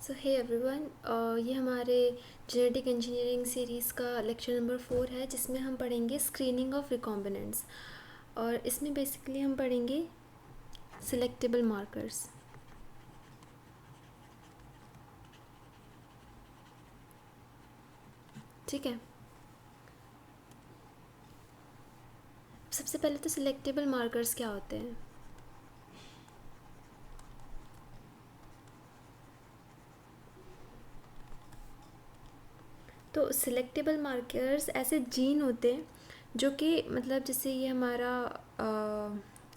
सो hey everyone, ये हमारे genetic engineering series का लेक्चर नंबर 4 है जिसमें हम पढ़ेंगे स्क्रीनिंग ऑफ रिकॉम्बिनेंट्स। और इसमें बेसिकली हम पढ़ेंगे सिलेक्टेबल मार्कर्स। ठीक है, सबसे पहले तो सिलेक्टेबल मार्कर्स क्या होते हैं। तो सिलेक्टेबल मार्कर्स ऐसे जीन होते हैं जो कि मतलब जैसे ये हमारा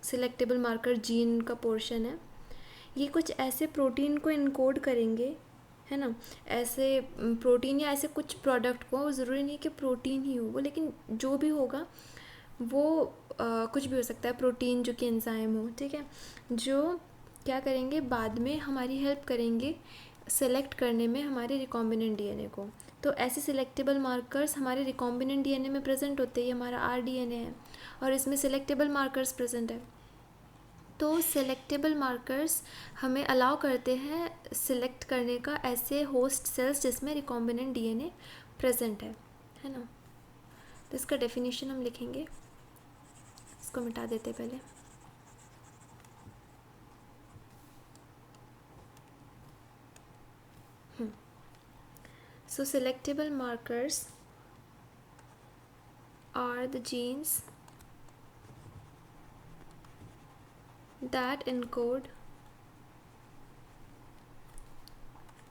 सिलेक्टेबल मार्कर जीन का पोर्शन है, ये कुछ ऐसे प्रोटीन को इनकोड करेंगे, है ना। ऐसे प्रोटीन या ऐसे कुछ प्रोडक्ट को, ज़रूरी नहीं कि प्रोटीन ही हो वो, लेकिन जो भी होगा वो कुछ भी हो सकता है, प्रोटीन जो कि एंजाइम हो, ठीक है, जो क्या करेंगे बाद में हमारी हेल्प करेंगे सेलेक्ट करने में हमारे रिकॉम्बिनेंट डीएनए को। तो ऐसे सिलेक्टेबल मार्कर्स हमारे रिकॉम्बिनेंट डीएनए में प्रेजेंट होते हैं। ये हमारा आरडीएनए है और इसमें सिलेक्टेबल मार्कर्स प्रेजेंट है। तो सिलेक्टेबल मार्कर्स हमें अलाउ करते हैं सिलेक्ट करने का ऐसे होस्ट सेल्स जिसमें रिकॉम्बिनेंट डीएनए प्रेजेंट है ना। तो इसका डेफिनेशन हम लिखेंगे, इसको मिटा देते पहले। So selectable markers are the genes that encode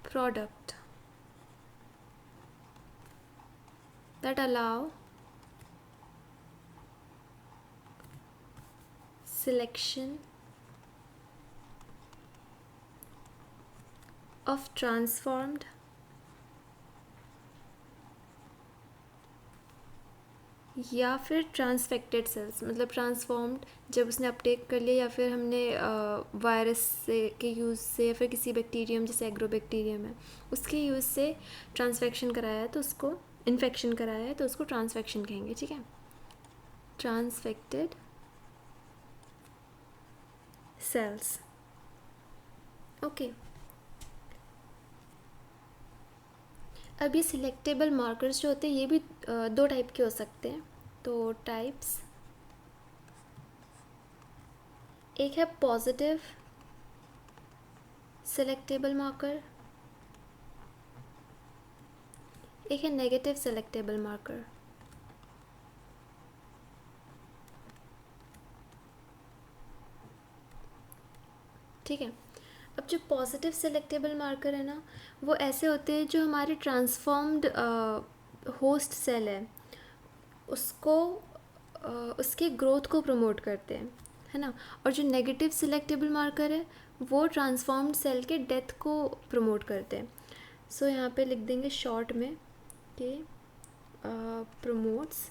product that allow selection of transformed या फिर ट्रांसफेक्टेड सेल्स, मतलब ट्रांसफॉर्म्ड जब उसने अपटेक कर लिया या फिर हमने वायरस से के यूज़ से या फिर किसी बैक्टीरियम जैसे एग्रोबैक्टीरियम है उसके यूज़ से ट्रांसफेक्शन कराया है तो उसको इन्फेक्शन कराया है तो उसको ट्रांसफेक्शन कहेंगे। ठीक है, ट्रांसफेक्टेड सेल्स। ओके, अब ये सिलेक्टेबल मार्कर्स जो होते हैं ये भी दो टाइप के हो सकते हैं। तो टाइप्स, एक है पॉजिटिव सिलेक्टेबल मार्कर, एक है नेगेटिव सिलेक्टेबल मार्कर। ठीक है, अब जो पॉजिटिव सिलेक्टेबल मार्कर है ना, वो ऐसे होते हैं जो हमारे ट्रांसफॉर्म्ड होस्ट सेल है उसको उसके ग्रोथ को प्रमोट करते हैं, है ना। और जो नेगेटिव सिलेक्टेबल मार्कर है वो ट्रांसफॉर्म्ड सेल के डेथ को प्रमोट करते हैं। सो यहाँ पे लिख देंगे शॉर्ट में कि promotes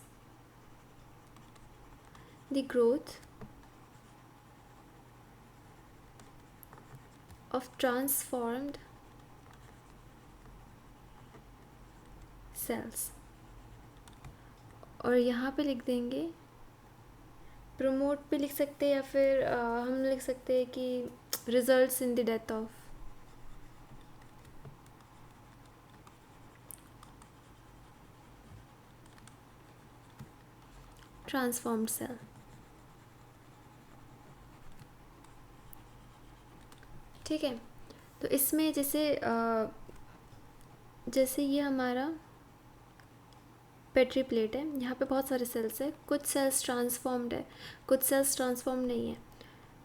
the growth of transformed cells। और यहाँ पे लिख देंगे प्रमोट भी लिख सकते हैं या फिर हम लिख सकते हैं कि results in the death of transformed cell. ठीक है, तो इसमें जैसे ये हमारा पेट्री प्लेट है, यहाँ पे बहुत सारे सेल्स है, कुछ सेल्स ट्रांसफॉर्म्ड है कुछ सेल्स ट्रांसफॉर्म नहीं है।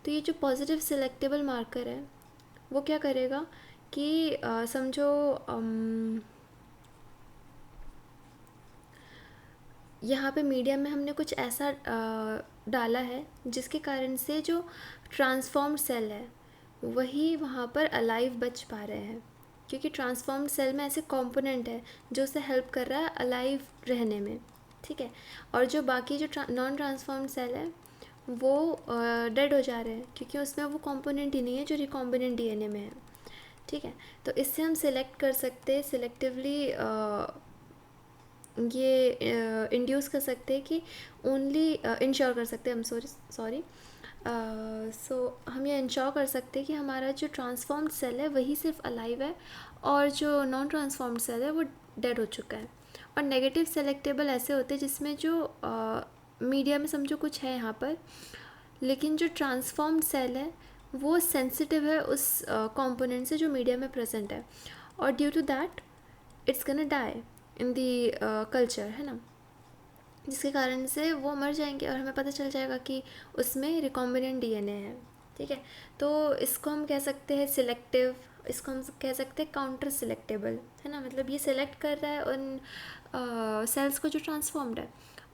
तो ये जो पॉजिटिव सिलेक्टेबल मार्कर है वो क्या करेगा कि समझो यहाँ पे मीडियम में हमने कुछ ऐसा डाला है जिसके कारण से जो ट्रांसफॉर्म्ड सेल है वही वहाँ पर अलाइव बच पा रहे हैं, क्योंकि ट्रांसफॉर्म्ड सेल में ऐसे कंपोनेंट है जो उसे हेल्प कर रहा है अलाइव रहने में। ठीक है, और जो बाकी जो नॉन ट्रांसफॉर्म्ड सेल है वो डेड हो जा रहे हैं क्योंकि उसमें वो कंपोनेंट ही नहीं है जो रिकॉम्बिनेंट डीएनए में है। ठीक है, तो इससे हम सिलेक्ट कर सकते हैं सिलेक्टिवली, ये इंड्यूस कर सकते हैं कि ओनली इंश्योर कर सकते हैं, हम सॉरी सो हम ये इंश्योर कर सकते हैं कि हमारा जो ट्रांसफॉर्म्ड सेल है वही सिर्फ अलाइव है और जो नॉन ट्रांसफॉर्म्ड सेल है वो डेड हो चुका है। और नेगेटिव सेलेक्टेबल ऐसे होते हैं जिसमें जो मीडिया में समझो कुछ है यहाँ पर, लेकिन जो ट्रांसफॉर्म्ड सेल है वो सेंसिटिव है उस कंपोनेंट से जो मीडिया में प्रेजेंट है, और due to that it's gonna die in the culture, है ना, जिसके कारण से वो मर जाएंगे और हमें पता चल जाएगा कि उसमें रिकॉम्बिनेंट डीएनए है। ठीक है, तो इसको हम कह सकते हैं सिलेक्टिव, इसको हम कह सकते हैं काउंटर सिलेक्टेबल, है ना, मतलब ये सिलेक्ट कर रहा है उन सेल्स को जो ट्रांसफॉर्म्ड है,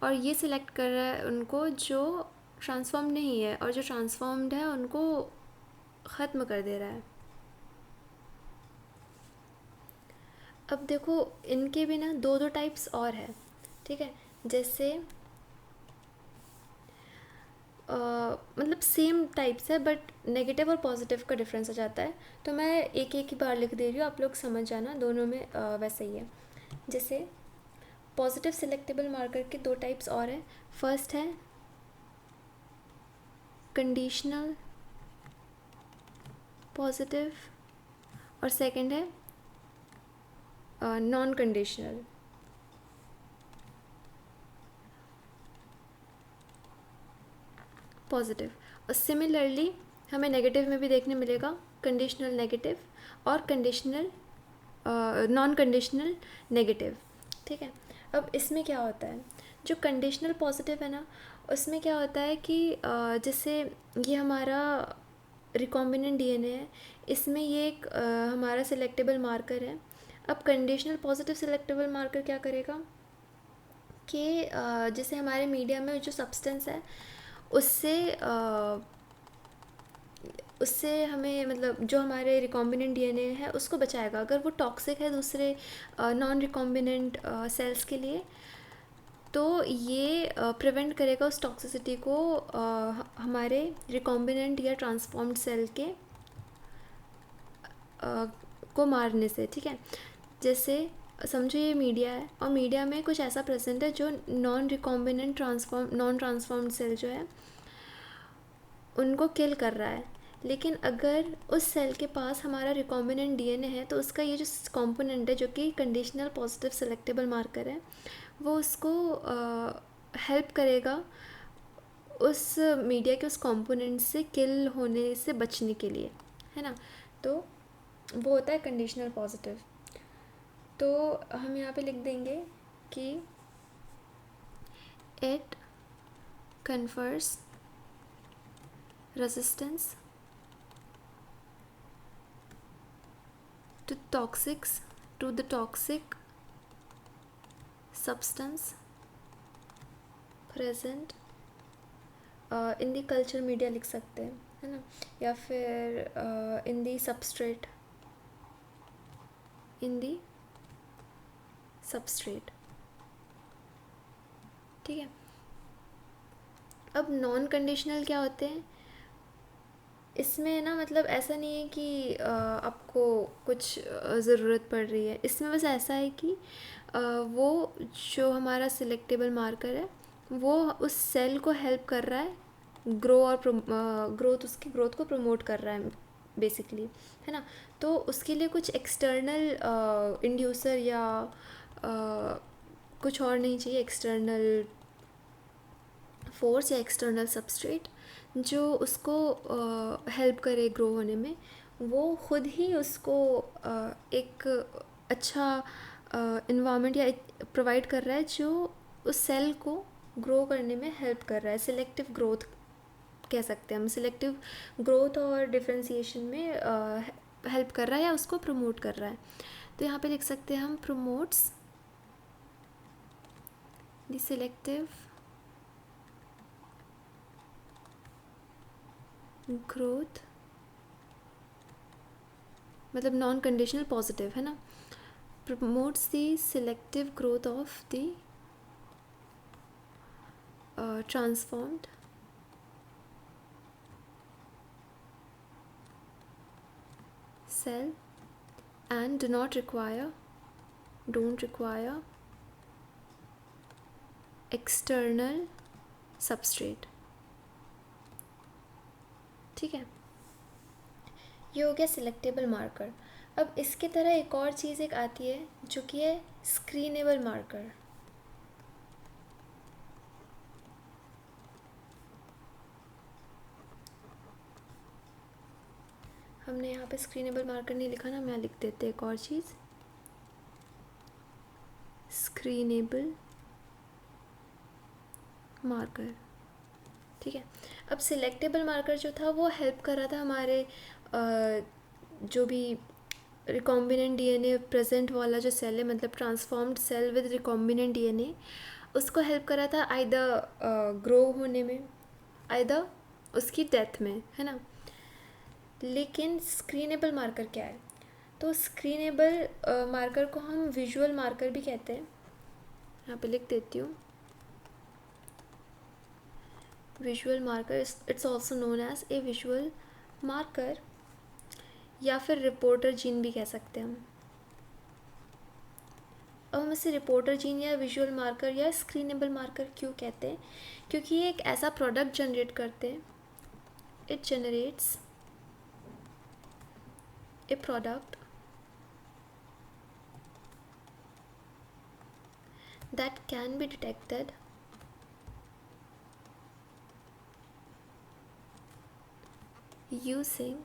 और ये सिलेक्ट कर रहा है उनको जो ट्रांसफॉर्म नहीं है, और जो ट्रांसफॉर्म्ड है उनको ख़त्म कर दे रहा है। अब देखो इनके भी ना दो टाइप्स और है। ठीक है, जैसे मतलब सेम टाइप्स है बट नेगेटिव और पॉजिटिव का डिफरेंस आ जाता है, तो मैं एक एक ही बार लिख दे रही हूँ, आप लोग समझ जाना, दोनों में वैसा ही है। जैसे पॉजिटिव सिलेक्टेबल मार्कर के दो टाइप्स और हैं। फर्स्ट है कंडीशनल पॉजिटिव और सेकंड है नॉन कंडीशनल। पॉजिटिव, और सिमिलरली हमें नेगेटिव में भी देखने मिलेगा कंडीशनल नेगेटिव और कंडीशनल नॉन कंडीशनल नेगेटिव। ठीक है, अब इसमें क्या होता है, जो कंडीशनल पॉजिटिव है ना, उसमें क्या होता है कि जैसे ये हमारा रिकॉम्बिनेंट डीएनए है, इसमें ये एक हमारा सिलेक्टेबल मार्कर है। अब कंडीशनल पॉजिटिव सिलेक्टेबल मार्कर क्या करेगा कि जैसे हमारे मीडिया में जो सब्सटेंस है उससे उससे हमें मतलब जो हमारे रिकॉम्बिनेंट डीएनए है उसको बचाएगा। अगर वो टॉक्सिक है दूसरे नॉन रिकॉम्बिनेंट सेल्स के लिए, तो ये प्रिवेंट करेगा उस टॉक्सिसिटी को हमारे रिकॉम्बिनेंट या ट्रांसफॉर्म्ड सेल के को मारने से। ठीक है, जैसे समझो ये मीडिया है और मीडिया में कुछ ऐसा प्रेजेंट है जो non recombinant non transformed cell जो है उनको किल कर रहा है, लेकिन अगर उस सेल के पास हमारा रिकॉम्बिनेंट डीएनए है तो उसका ये जो कंपोनेंट है जो कि कंडीशनल पॉजिटिव सेलेक्टेबल मार्कर है, वो उसको हेल्प करेगा उस मीडिया के उस कंपोनेंट से किल होने से बचने के लिए, है ना। तो वो होता है कंडीशनल पॉजिटिव। तो हम यहाँ पे लिख देंगे कि it confers resistance to the toxic substance present in the culture media लिख सकते हैं, है ना, या फिर in the substrate ठीक है। अब नॉन कंडीशनल क्या होते हैं, इसमें ना मतलब ऐसा नहीं है कि आपको कुछ ज़रूरत पड़ रही है, इसमें बस ऐसा है कि वो जो हमारा सिलेक्टेबल मार्कर है वो उस सेल को हेल्प कर रहा है ग्रो और ग्रोथ, उसकी ग्रोथ को प्रमोट कर रहा है बेसिकली, है ना। तो उसके लिए कुछ एक्सटर्नल इंड्यूसर या कुछ और नहीं चाहिए, एक्सटर्नल फोर्स या एक्सटर्नल सबस्ट्रेट जो उसको हेल्प करे ग्रो होने में, वो खुद ही उसको एक अच्छा इन्वायरमेंट या प्रोवाइड कर रहा है जो उस सेल को ग्रो करने में हेल्प कर रहा है। सिलेक्टिव ग्रोथ कह सकते हैं हम, सिलेक्टिव ग्रोथ और डिफ्रेंसिएशन में हेल्प कर रहा है या उसको प्रमोट कर रहा है। तो यहाँ पे लिख सकते हैं हम प्रमोट्स द सिलेक्टिव ग्रोथ, मतलब नॉन कंडीशनल पॉजिटिव, है ना, promotes the selective growth of the transformed cell and don't require external substrate। ठीक है, ये हो गया सिलेक्टेबल मार्कर। अब इसकी तरह एक और चीज़ एक आती है जो कि है स्क्रीनेबल मार्कर। हमने यहाँ पे स्क्रीनेबल मार्कर नहीं लिखा ना, हम यहाँ लिख देते एक और चीज़, स्क्रीनेबल मार्कर। ठीक है, अब सिलेक्टेबल मार्कर जो था वो हेल्प कर रहा था हमारे जो भी रिकॉम्बिनेंट डीएनए प्रेजेंट वाला जो सेल है, मतलब transformed cell with recombinant DNA, उसको हेल्प कर रहा था आइदर ग्रो होने में, आइदर उसकी डेथ में, है ना। लेकिन स्क्रीनेबल मार्कर क्या है? तो स्क्रीनेबल मार्कर को हम विजुअल मार्कर भी कहते हैं। यहाँ पे लिख देती हूँ, visual marker, it's also known as a visual marker, या फिर रिपोर्टर जीन भी कह सकते हैं हम। अब हम इसे रिपोर्टर जीन या विजुअल मार्कर या स्क्रीनेबल मार्कर क्यों कहते हैं? क्योंकि ये एक ऐसा प्रोडक्ट जनरेट करते हैं, it generates A product that can be detected using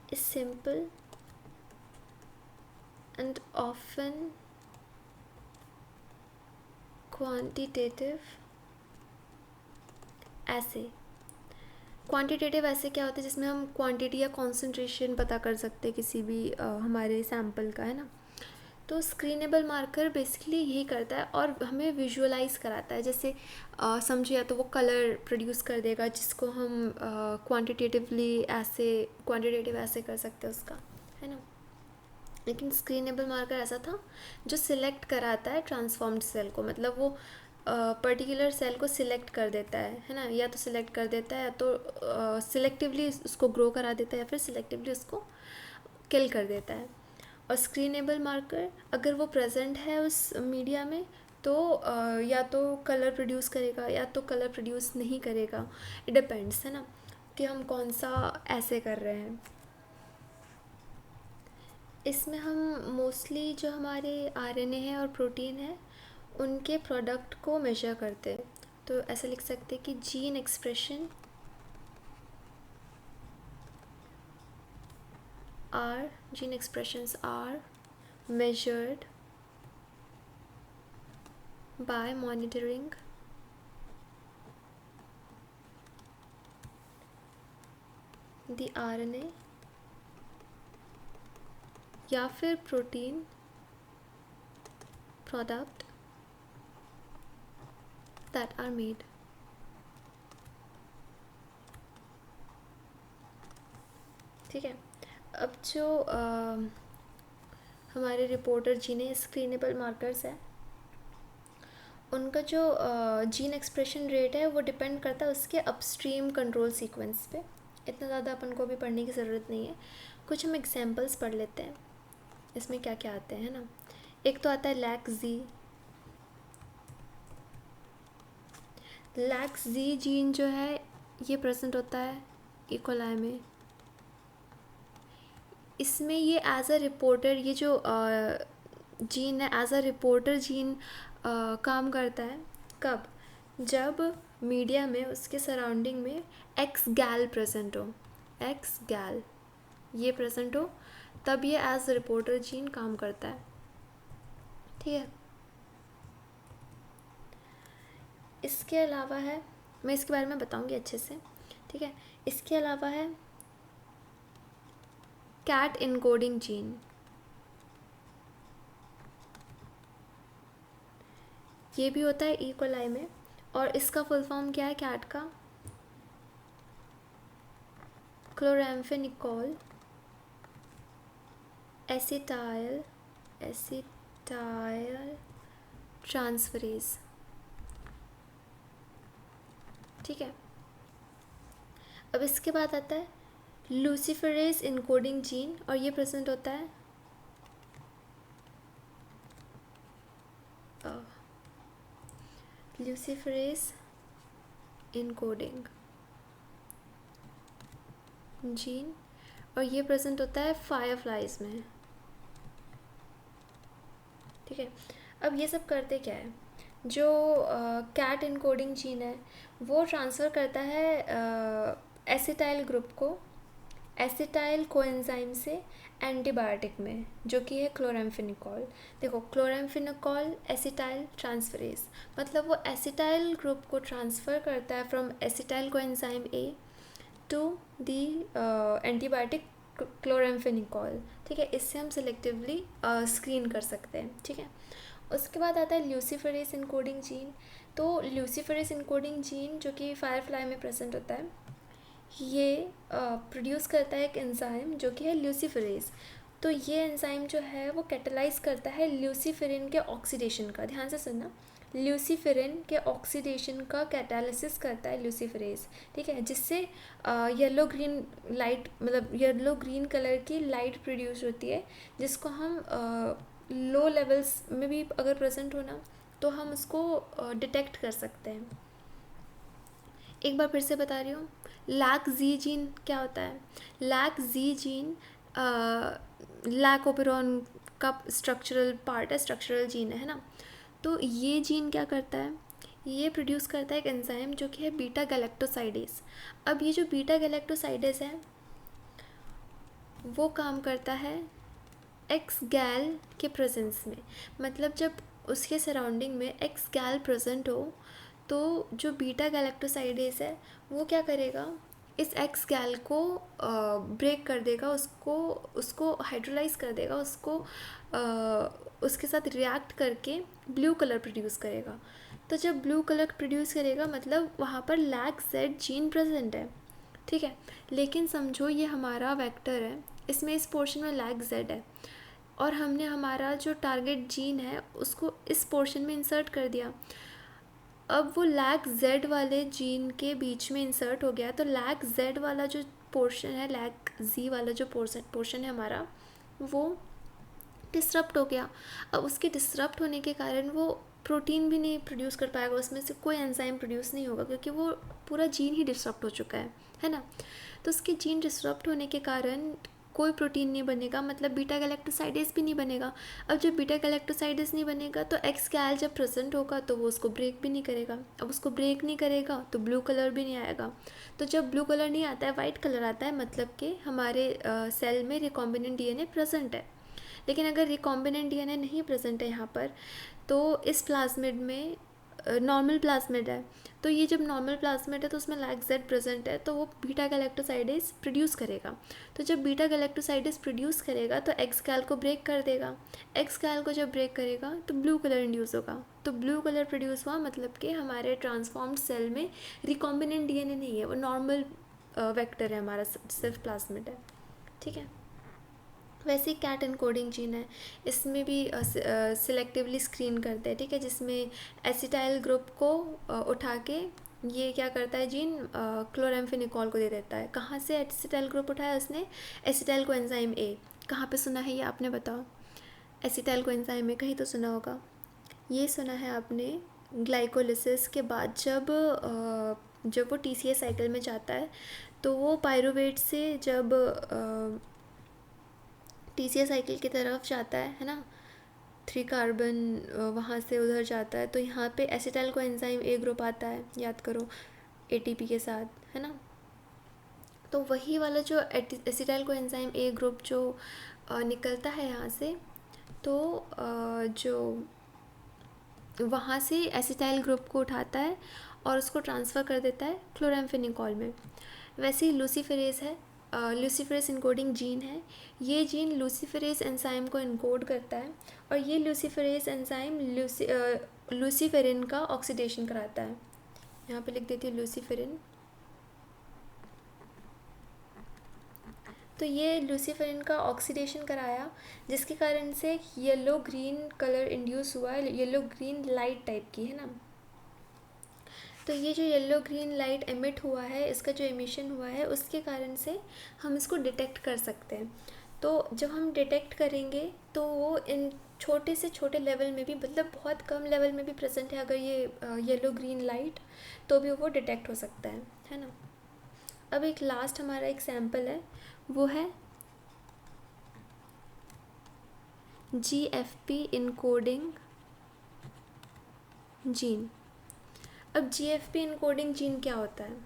a simple and often quantitative assay। Quantitative ऐसे क्या होता है जिसमें हम क्वांटिटी या कॉन्सेंट्रेशन पता कर सकते हैं किसी भी हमारे सैम्पल का, है ना। तो स्क्रीनेबल मार्कर बेसिकली यही करता है और हमें विजुअलाइज कराता है। जैसे समझिए, या तो वो कलर प्रोड्यूस कर देगा जिसको हम क्वांटिटेटिव ऐसे कर सकते हैं उसका, है ना। लेकिन स्क्रीनेबल मार्कर ऐसा था जो सिलेक्ट कराता है ट्रांसफॉर्म्ड सेल को, मतलब वो पर्टिकुलर सेल को सिलेक्ट कर देता है ना, या तो सिलेक्ट कर देता है या तो सिलेक्टिवली उसको ग्रो करा देता है या फिर सिलेक्टिवली उसको किल कर देता है। और स्क्रीनेबल मार्कर अगर वो प्रेजेंट है उस मीडिया में तो या तो कलर प्रोड्यूस करेगा या तो कलर प्रोड्यूस नहीं करेगा, इट डिपेंड्स, है ना, कि हम कौन सा ऐसे कर रहे हैं। इसमें हम मोस्टली जो हमारे आरएनए है और प्रोटीन है उनके प्रोडक्ट को मेजर करते हैं। तो ऐसा लिख सकते हैं कि gene expression gene expressions are measured by monitoring the RNA या फिर protein product that are made। ठीक है, अब जो हमारे रिपोर्टर जीन है, स्क्रीनेबल मार्कर्स है, उनका जो जीन एक्सप्रेशन रेट है वो डिपेंड करता है उसके अपस्ट्रीम कंट्रोल सीक्वेंस पे। इतना ज़्यादा अपन को भी पढ़ने की ज़रूरत नहीं है, कुछ हम एग्जांपल्स पढ़ लेते हैं इसमें क्या क्या आते हैं, है ना। एक तो आता है लैक्स-जी जीन जो है ये प्रेजेंट होता है ई कोलाई में। इसमें ये एज अ रिपोर्टर, ये जो जीन है एज अ रिपोर्टर जीन काम करता है। कब? जब मीडिया में उसके सराउंडिंग में एक्स गैल प्रेजेंट हो, एक्स गैल ये प्रेजेंट हो, तब ये एज अ रिपोर्टर जीन काम करता है। ठीक है, इसके अलावा है, मैं इसके बारे में बताऊंगी अच्छे से, ठीक है। इसके अलावा है कैट इनकोडिंग जीन। ये भी होता है ई कोलाई में और इसका फुल फॉर्म क्या है कैट का? Chloramphenicol acetyl transferase. ठीक है, अब इसके बाद आता है लूसिफरेज इनकोडिंग जीन और ये प्रेजेंट होता है लूसिफरेज इनकोडिंग जीन, और ये प्रेजेंट होता है फायरफ्लाइज में। ठीक है, अब ये सब करते क्या है, जो कैट इनकोडिंग जीन है वो ट्रांसफ़र करता है एसिटाइल ग्रुप को एसिटाइल कोएंजाइम से एंटीबायोटिक में, जो कि है क्लोराम्फेनिकॉल। देखो, क्लोराम्फेनिकॉल एसिटाइल ट्रांसफरेज, मतलब वो एसिटाइल ग्रुप को ट्रांसफ़र करता है from acetyl coenzyme A to the antibiotic chloramphenicol. ठीक है, इससे हम सिलेक्टिवली स्क्रीन कर सकते हैं। ठीक है, उसके बाद आता है ल्यूसीफरेज इनकोडिंग जीन। तो ल्यूसीफरेज इनकोडिंग जीन जो कि फायरफ्लाई में प्रेजेंट होता है, ये प्रोड्यूस करता है एक एंजाइम जो कि है ल्यूसीफरेज। तो ये एंजाइम जो है वो कैटलाइज करता है ल्यूसीफेरिन के ऑक्सीडेशन का। ध्यान से सुनना, ल्यूसीफेरिन के ऑक्सीडेशन का कैटालिसिस करता है ल्यूसीफरेज। ठीक है, जिससे येलो ग्रीन लाइट, मतलब येलो ग्रीन कलर की लाइट प्रोड्यूस होती है, जिसको हम लो लेवल्स में भी अगर प्रेजेंट होना तो हम उसको डिटेक्ट कर सकते हैं। एक बार फिर से बता रही हूँ, लैक जी जीन क्या होता है। लैक जी जीन लैक ओपेरॉन का स्ट्रक्चरल पार्ट है, स्ट्रक्चरल जीन है ना। तो ये जीन क्या करता है, ये प्रोड्यूस करता है एक एंजाइम जो कि है बीटा गैलेक्टोसाइडेज। अब ये जो बीटा गैलेक्टोसाइडेज है वो काम करता है एक्स गैल के प्रेजेंस में, मतलब जब उसके सराउंडिंग में एक्स गैल प्रेजेंट हो तो जो बीटा गैलेक्टोसाइडेज है वो क्या करेगा, इस एक्स गैल को ब्रेक कर देगा, उसको हाइड्रोलाइज कर देगा, उसके साथ रिएक्ट करके ब्लू कलर प्रोड्यूस करेगा। तो जब ब्लू कलर प्रोड्यूस करेगा मतलब वहाँ पर लैक जेड जीन प्रेजेंट है। ठीक है, लेकिन समझो ये हमारा वेक्टर है, इसमें इस पोर्शन में लैक जेड है, और हमने हमारा जो टारगेट जीन है उसको इस पोर्शन में इंसर्ट कर दिया। अब वो लैक जेड वाले जीन के बीच में इंसर्ट हो गया, तो लैक जेड वाला जो पोर्शन है, लैक जी वाला जो पोर्शन है हमारा, वो डिसरप्ट हो गया। अब उसके डिसरप्ट होने के कारण वो प्रोटीन भी नहीं प्रोड्यूस कर पाएगा, उसमें से कोई एंजाइम प्रोड्यूस नहीं होगा, क्योंकि वो पूरा जीन ही डिसरप्ट हो चुका है ना। तो उसके जीन डिसरप्ट होने के कारण कोई प्रोटीन नहीं बनेगा, मतलब बीटा गैलेक्टोसाइडेज भी नहीं बनेगा। अब जब बीटा गैलेक्टोसाइडेज नहीं बनेगा तो एक्स गैल जब प्रेजेंट होगा तो वो उसको ब्रेक भी नहीं करेगा। अब उसको ब्रेक नहीं करेगा तो ब्लू कलर भी नहीं आएगा। तो जब ब्लू कलर नहीं आता है, वाइट कलर आता है, मतलब कि हमारे सेल में रिकॉम्बिनेंट डीएनए प्रेजेंट है। लेकिन अगर रिकॉम्बिनेंट डीएनए नहीं प्रेजेंट है यहाँ पर, तो इस प्लाज्मिड में नॉर्मल प्लाज्मिड है, तो ये जब नॉर्मल प्लाज्मिड है तो उसमें लैक जेड प्रेजेंट है, तो वो बीटा गैलेक्टोसाइडेज प्रोड्यूस करेगा। तो जब बीटा गैलेक्टोसाइडेज प्रोड्यूस करेगा तो एक्स गैल को ब्रेक कर देगा। एक्स गैल को जब ब्रेक करेगा तो ब्लू कलर इंड्यूस होगा। तो ब्लू कलर प्रोड्यूस हुआ, मतलब कि हमारे ट्रांसफॉर्म्ड सेल में रिकॉम्बिनेंट डीएनए नहीं है, वो नॉर्मल वेक्टर है हमारा, सिर्फ प्लाज्मिड है। ठीक है, वैसे ही कैट एनकोडिंग जीन है, इसमें भी सिलेक्टिवली स्क्रीन करते हैं। ठीक है, जिसमें एसिटाइल ग्रुप को उठा के ये क्या करता है जीन, क्लोराम्फेनिकॉल को दे देता है। कहाँ से एसिटाइल ग्रुप उठाया उसने, एसिटाइल कोएंजाइम ए। कहाँ पे सुना है ये आपने, बताओ। एसिटाइल कोएंजाइम ए कहीं तो सुना होगा। ये सुना है आपने ग्लाइकोलिसिस के बाद, जब वो टीसीए साइकिल में जाता है तो वो पायरुवेट से जब टीसीए साइकिल की तरफ जाता है ना, 3 कार्बन वहाँ से उधर जाता है, तो यहाँ पे एसिटाइल कोएंजाइम ए ग्रुप आता है, याद करो, एटीपी के साथ, है ना। तो वही वाला जो एसिटाइल कोएंजाइम ए ग्रुप जो निकलता है यहाँ से, तो जो वहाँ से एसिटाइल ग्रुप को उठाता है और उसको ट्रांसफ़र कर देता है क्लोराम्फेनिकॉल में। वैसे ही लूसीफेरेज है, लूसीफेरेज इनकोडिंग जीन है। ये जीन लूसीफेरेज एंजाइम को इनकोड करता है, और ये लूसीफेरेज एंजाइम लूसीफेरिन का ऑक्सीडेशन कराता है। यहाँ पे लिख देती हूँ लूसीफेरिन। तो ये लूसीफेरिन का ऑक्सीडेशन कराया, जिसके कारण से येलो ग्रीन कलर इंड्यूस हुआ, येलो ग्रीन लाइट टाइप की, है ना। तो ये जो येलो ग्रीन लाइट एमिट हुआ है, इसका जो एमिशन हुआ है उसके कारण से हम इसको डिटेक्ट कर सकते हैं। तो जब हम डिटेक्ट करेंगे तो वो इन छोटे से छोटे लेवल में भी, मतलब बहुत कम लेवल में भी प्रेजेंट है अगर ये येलो ग्रीन लाइट, तो भी वो डिटेक्ट हो सकता है ना। अब एक लास्ट हमारा एग्जाम्पल है, वो है GFP इनकोडिंग जीन। अब GFP इनकोडिंग जीन क्या होता है?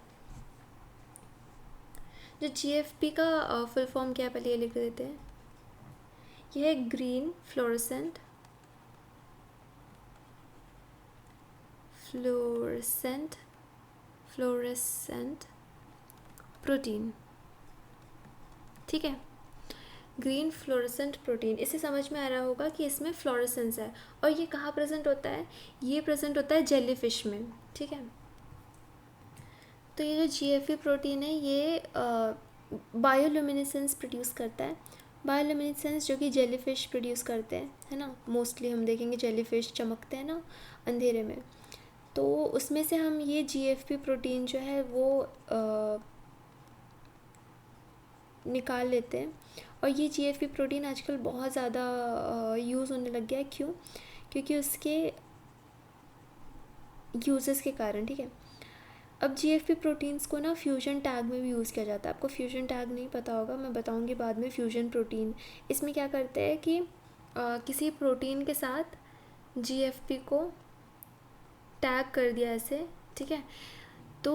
जो GFP का फुल फॉर्म क्या है, पहले ये लिख देते हैं। यह है ग्रीन फ्लोरेसेंट फ्लोरेसेंट प्रोटीन, ठीक है। ग्रीन फ्लोरेसेंट प्रोटीन, इससे समझ में आ रहा होगा कि इसमें फ्लोरेसेंस है। और ये कहाँ प्रेजेंट होता है? ये प्रेजेंट होता है जेलीफिश में, ठीक है। तो ये जो GFP प्रोटीन है ये बायोल्यूमिनेसेंस प्रोड्यूस करता है। बायोल्यूमिनेसेंस जो कि जेलीफिश प्रोड्यूस करते हैं, है ना। मोस्टली हम देखेंगे जेलीफिश चमकते हैं ना अंधेरे में, तो उसमें से हम ये GFP प्रोटीन जो है वो निकाल लेते हैं। और ये GFP प्रोटीन आजकल बहुत ज़्यादा यूज़ होने लग गया है। क्यों? क्योंकि उसके यूजेस के कारण, ठीक है। अब GFP प्रोटीन्स को ना फ्यूजन टैग में भी यूज़ किया जाता है। आपको फ्यूजन टैग नहीं पता होगा, मैं बताऊंगी बाद में। फ्यूजन प्रोटीन, इसमें क्या करते हैं कि किसी प्रोटीन के साथ GFP को टैग कर दिया ऐसे, ठीक है। तो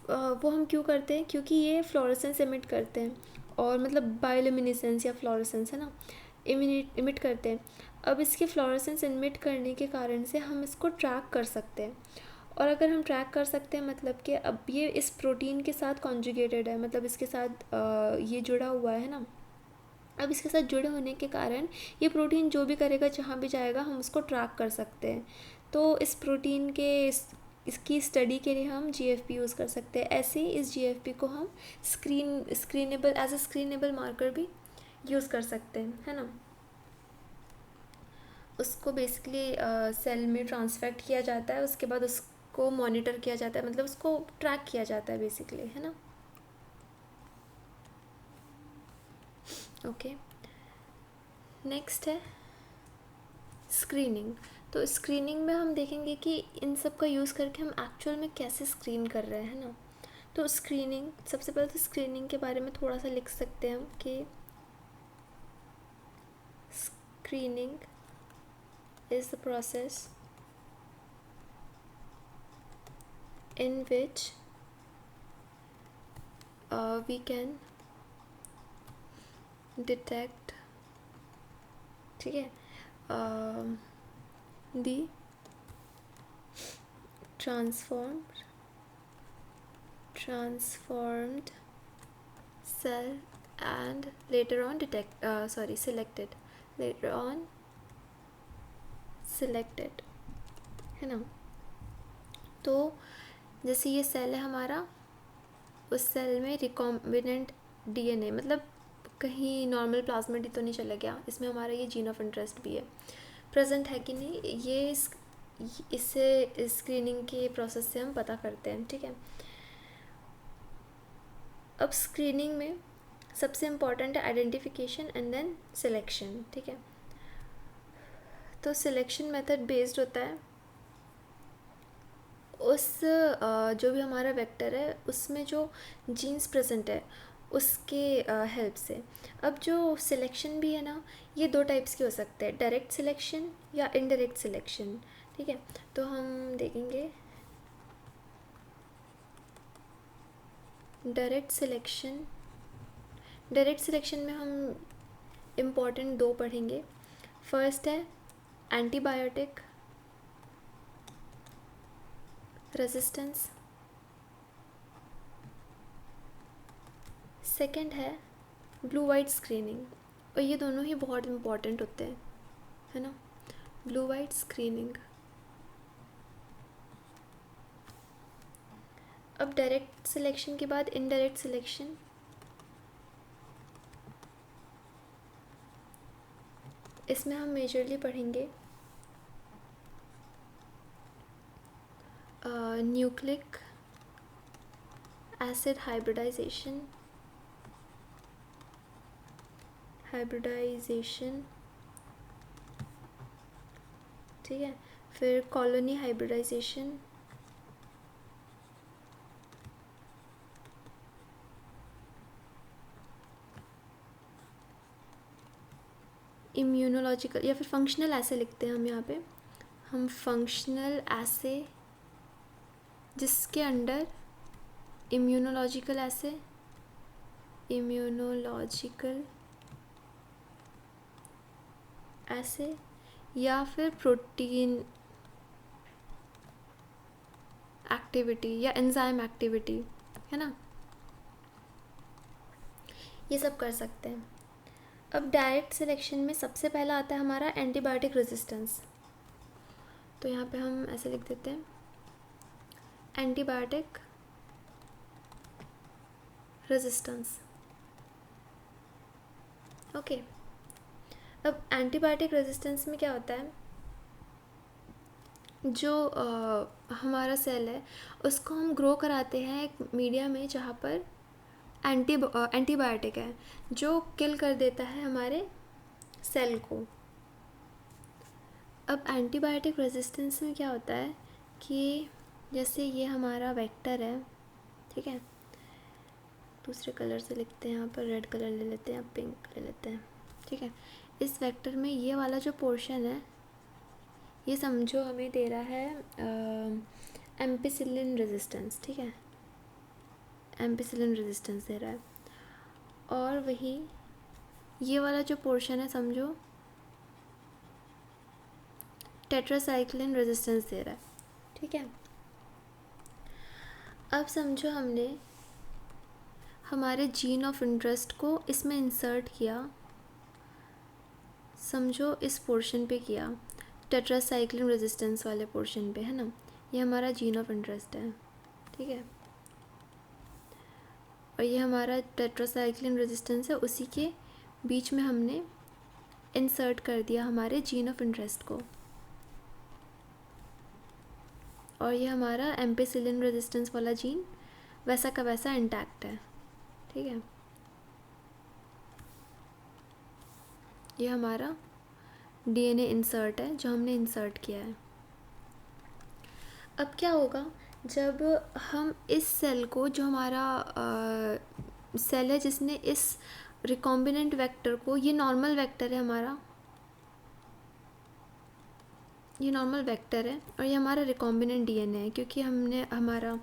वो हम क्यों करते हैं? क्योंकि ये फ्लोरेसेंस इमिट करते हैं, और मतलब बायोल्यूमिनेसेंस या फ्लोरेसेंस, है ना, इमिट करते हैं। अब इसके फ्लोरेसेंस इमिट करने के कारण से हम इसको ट्रैक कर सकते हैं। और अगर हम ट्रैक कर सकते हैं मतलब कि अब ये इस प्रोटीन के साथ कॉन्जुगेटेड है, मतलब इसके साथ ये जुड़ा हुआ है ना। अब इसके साथ जुड़े होने के कारण ये प्रोटीन जो भी करेगा, जहाँ भी जाएगा, हम उसको ट्रैक कर सकते हैं। तो इस प्रोटीन के इसकी स्टडी के लिए हम GFP यूज़ कर सकते हैं। ऐसे ही इस GFP को हम screenable as a screenable marker भी यूज़ कर सकते हैं, है ना। उसको बेसिकली सेल में ट्रांसफेक्ट किया जाता है, उसके बाद उसको मॉनिटर किया जाता है, मतलब उसको ट्रैक किया जाता है बेसिकली, है ना। ओके, नेक्स्ट है स्क्रीनिंग। तो स्क्रीनिंग में हम देखेंगे कि इन सब का यूज़ करके हम एक्चुअल में कैसे स्क्रीन कर रहे हैं ना। तो स्क्रीनिंग, सबसे पहले तो स्क्रीनिंग के बारे में थोड़ा सा लिख सकते हैं हम कि screening is the process in which we can detect, ठीक है, the transformed cell and later on selected, है ना। तो जैसे ये सेल है हमारा, उस सेल में रिकॉम्बिनेंट DNA, मतलब कहीं नॉर्मल प्लाज्मिड तो नहीं चला गया, इसमें हमारा ये जीन ऑफ इंटरेस्ट भी है, प्रेजेंट है कि नहीं, ये इससे स्क्रीनिंग के प्रोसेस से हम पता करते हैं, ठीक है। अब स्क्रीनिंग में सबसे इम्पॉर्टेंट है आइडेंटिफिकेशन एंड देन सिलेक्शन, ठीक है। तो सिलेक्शन मेथड बेस्ड होता है उस जो भी हमारा वेक्टर है उसमें जो जीन्स प्रेजेंट है उसके हेल्प से। अब जो सिलेक्शन भी है ना, ये दो टाइप्स के हो सकते हैं, डायरेक्ट सिलेक्शन या इनडायरेक्ट सिलेक्शन, ठीक है। तो हम देखेंगे डायरेक्ट सिलेक्शन में हम इम्पॉर्टेंट दो पढ़ेंगे। फर्स्ट है एंटीबायोटिक रेजिस्टेंस, सेकंड है ब्लू वाइट स्क्रीनिंग। और ये दोनों ही बहुत इम्पॉर्टेंट होते हैं, है ना, ब्लू वाइट स्क्रीनिंग। अब डायरेक्ट सिलेक्शन के बाद इनडायरेक्ट सिलेक्शन। इसमें हम मेजरली पढ़ेंगे न्यूक्लिक एसिड हाइब्रिडाइजेशन, हाइब्रिडाइजेशन, ठीक है, फिर कॉलोनी हाइब्रिडाइजेशन, इम्यूनोलॉजिकल या फिर फंक्शनल ऐसे लिखते हैं हम यहाँ पे, हम फंक्शनल ऐसे जिसके अंडर इम्यूनोलॉजिकल ऐसे, इम्यूनोलॉजिकल ऐसे, या फिर प्रोटीन एक्टिविटी या एंजाइम एक्टिविटी, है ना, ये सब कर सकते हैं। अब डायरेक्ट सिलेक्शन में सबसे पहला आता है हमारा एंटीबायोटिक रेजिस्टेंस। तो यहाँ पे हम ऐसे लिख देते हैं एंटीबायोटिक रेजिस्टेंस। ओके, अब एंटीबायोटिक रेजिस्टेंस में क्या होता है, जो हमारा सेल है उसको हम ग्रो कराते हैं एक मीडिया में जहाँ पर एंटीबायोटिक है जो किल कर देता है हमारे सेल को। अब एंटीबायोटिक रेजिस्टेंस में क्या होता है कि जैसे ये हमारा वेक्टर है, ठीक है, दूसरे कलर से लिखते हैं, यहाँ पर रेड कलर ले लेते हैं, पिंक ले लेते हैं, ठीक है। इस वेक्टर में ये वाला जो पोर्शन है ये समझो हमें दे रहा है एम्पिसिलिन रेजिस्टेंस, ठीक है, एम्पिसिलिन रेजिस्टेंस दे रहा है। और वही ये वाला जो पोर्शन है समझो टेट्रासाइक्लिन रेजिस्टेंस दे रहा है, ठीक है। अब समझो हमने हमारे जीन ऑफ इंटरेस्ट को इसमें इंसर्ट किया, समझो इस पोर्शन पे किया, टेट्रासाइक्लिन रेजिस्टेंस वाले पोर्शन पे, है ना, ये हमारा जीन ऑफ इंटरेस्ट है, ठीक है, और ये हमारा टेट्रासाइक्लिन रेजिस्टेंस है, उसी के बीच में हमने इंसर्ट कर दिया हमारे जीन ऑफ इंटरेस्ट को, और ये हमारा एम्पिसिलिन रेजिस्टेंस वाला जीन वैसा का वैसा इंटैक्ट है, ठीक है। ये हमारा डीएनए इंसर्ट है जो हमने इंसर्ट किया है। अब क्या होगा जब हम इस सेल को, जो हमारा सेल है जिसने इस रिकॉम्बिनेंट वेक्टर को, ये नॉर्मल वेक्टर है हमारा, ये नॉर्मल वेक्टर है और ये हमारा रिकॉम्बिनेंट डीएनए है, क्योंकि हमने हमारा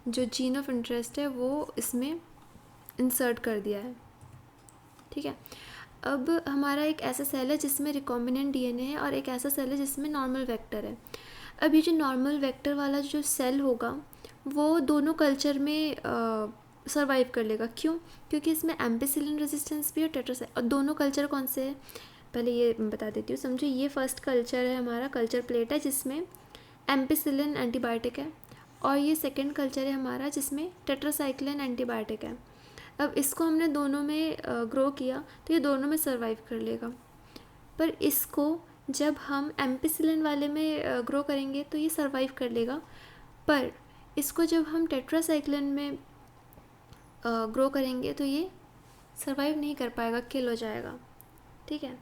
जो जीन ऑफ इंटरेस्ट है वो इसमें इंसर्ट कर दिया है, ठीक है। अब हमारा एक ऐसा सेल है जिसमें रिकॉम्बिनेंट डीएनए है और एक ऐसा सेल है जिसमें नॉर्मल वेक्टर है। अब ये जो नॉर्मल वेक्टर वाला जो सेल होगा वो दोनों कल्चर में सर्वाइव कर लेगा। क्यों? क्योंकि इसमें एम्पिसिलिन रेजिस्टेंस भी और टेट्रासाइक्लिन, और दोनों कल्चर कौन से हैं पहले ये बता देती हूँ। समझो ये फर्स्ट कल्चर है हमारा, कल्चर प्लेट है जिसमें एम्पिसिलिन एंटीबायोटिक है, और ये सेकेंड कल्चर है हमारा जिसमें टेट्रासाइक्लिन एंटीबायोटिक है। अब इसको हमने दोनों में ग्रो किया तो ये दोनों में सर्वाइव कर लेगा, पर इसको जब हम एम्पिसिलिन वाले में ग्रो करेंगे तो ये सर्वाइव कर लेगा, पर इसको जब हम टेट्रासाइक्लिन में ग्रो करेंगे तो ये सर्वाइव नहीं कर पाएगा, किल हो जाएगा, ठीक है।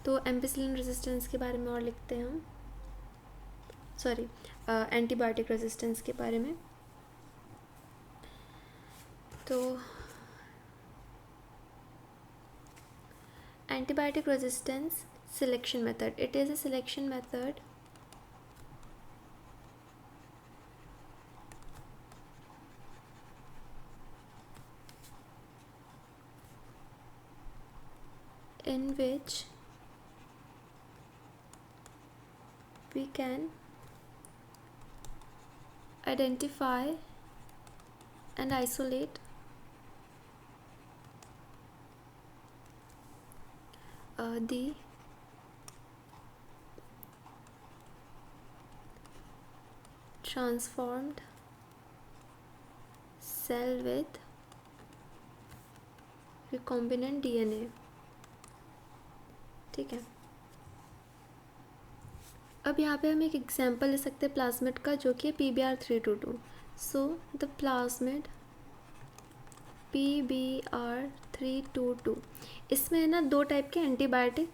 तो एम्पिसिलिन रेजिस्टेंस के बारे में और लिखते हैं हम, सॉरी एंटीबायोटिक रेजिस्टेंस के बारे में। तो antibiotic resistance selection method, it is a selection method in which we can identify and isolate the transformed cell with recombinant DNA, ठीक है। अब यहाँ पे हम एक एग्जांपल ले सकते हैं प्लाज्मिड का, जो कि PBr322। So the plasmid PBR322, इसमें है ना 2 टाइप के एंटीबायोटिक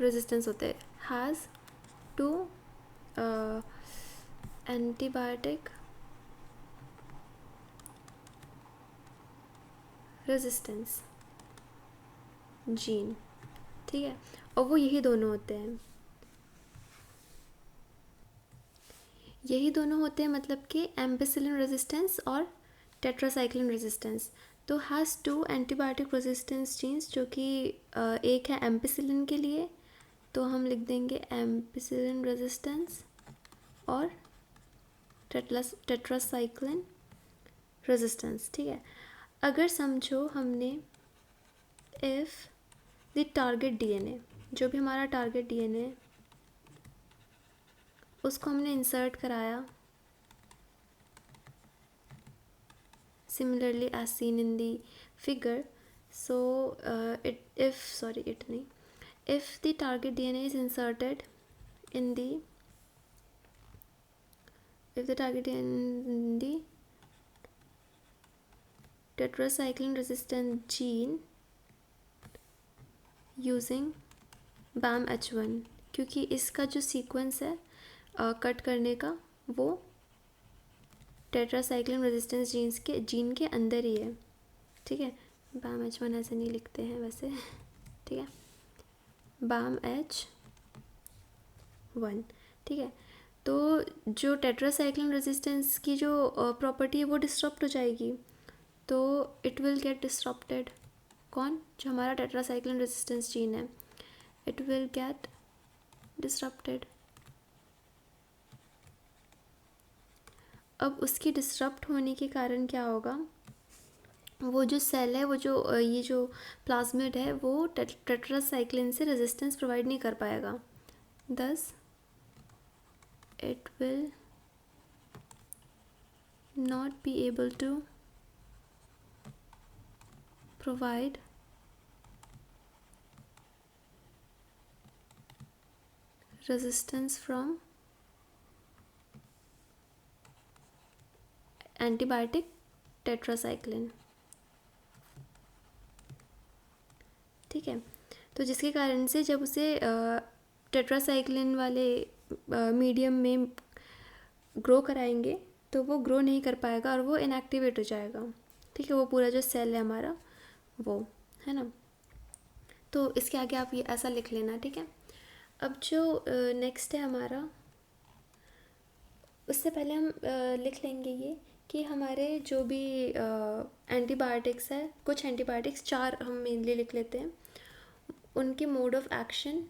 रेजिस्टेंस होते हैं, हैज़ 2 एंटीबायोटिक रेजिस्टेंस जीन, ठीक है, और वो यही दोनों होते हैं, मतलब कि एम्पिसिलिन रेजिस्टेंस और टेट्रासाइक्लिन रेजिस्टेंस। तो हैज़ 2 एंटीबायोटिक रेजिस्टेंस जीन्स, जो कि एक है एम्पिसिलिन के लिए, तो हम लिख देंगे एम्पिसिलिन रेजिस्टेंस, और टेट्रासाइक्लिन रेजिस्टेंस, ठीक है। अगर समझो हमने इफ़ द टारगेट डीएनए, जो भी हमारा टारगेट डीएनए उसको हमने इंसर्ट कराया similarly as seen in the figure, so if the target DNA is inserted in the tetracycline resistant gene using BAM-H1, क्योंकि इसका जो सीक्वेंस है कट करने का वो टेट्रासाइक्लिन रेजिस्टेंस जीन के अंदर ही है, ठीक है। BAM-H1 ऐसे नहीं लिखते हैं वैसे, ठीक है, BAM-H1, ठीक है। तो जो टेट्रासाइक्लिन रेजिस्टेंस की जो प्रॉपर्टी है वो डिस्टर्ब हो जाएगी, तो इट विल गेट डिस्टर्बटेड। कौन? जो हमारा टेट्रासाइक्लिन रेजिस्टेंस जीन है, इट विल गेट डिस्टर्बटेड। अब उसकी डिस्टर्ब होने के कारण क्या होगा, वो जो सेल है, वो जो ये जो प्लाज्मिड है, वो टेट्रासाइक्लिन से रेजिस्टेंस प्रोवाइड नहीं कर पाएगा, thus it will not be able to provide resistance from antibiotic tetracycline, ठीक है। तो जिसके कारण से जब उसे टेट्रासाइक्लिन वाले मीडियम में ग्रो कराएंगे तो वो ग्रो नहीं कर पाएगा और वो इनएक्टिवेट हो जाएगा, ठीक है, वो पूरा जो सेल है हमारा वो, है ना। तो इसके आगे आप ये ऐसा लिख लेना, ठीक है। अब जो नेक्स्ट है हमारा, उससे पहले हम लिख लेंगे ये कि हमारे जो भी एंटीबायोटिक्स है, कुछ एंटीबायोटिक्स 4 हम मेनली लिख लेते हैं, उनके मोड ऑफ एक्शन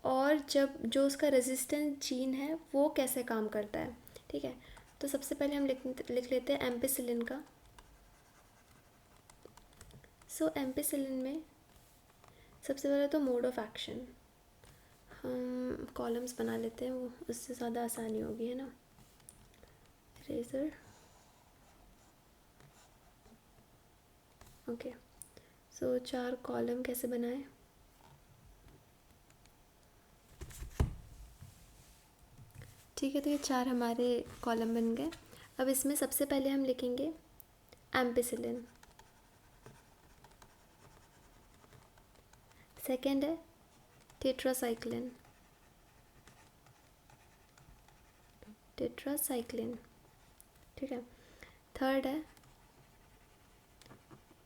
और जब जो उसका रेजिस्टेंस जीन है वो कैसे काम करता है, ठीक है। तो सबसे पहले हम लिख लेते हैं एम्पिसिलिन का। सो एम्पिसिलिन में सबसे पहले तो मोड ऑफ एक्शन, हम कॉलम्स बना लेते हैं, वो उससे ज़्यादा आसानी होगी, है ना। Eraser, okay. सो 4 कॉलम कैसे बनाएं, ठीक है। तो ये 4 हमारे कॉलम बन गए। अब इसमें सबसे पहले हम लिखेंगे एम्पिसिलिन, सेकेंड है टेट्रासाइक्लिन, ठीक है। थर्ड है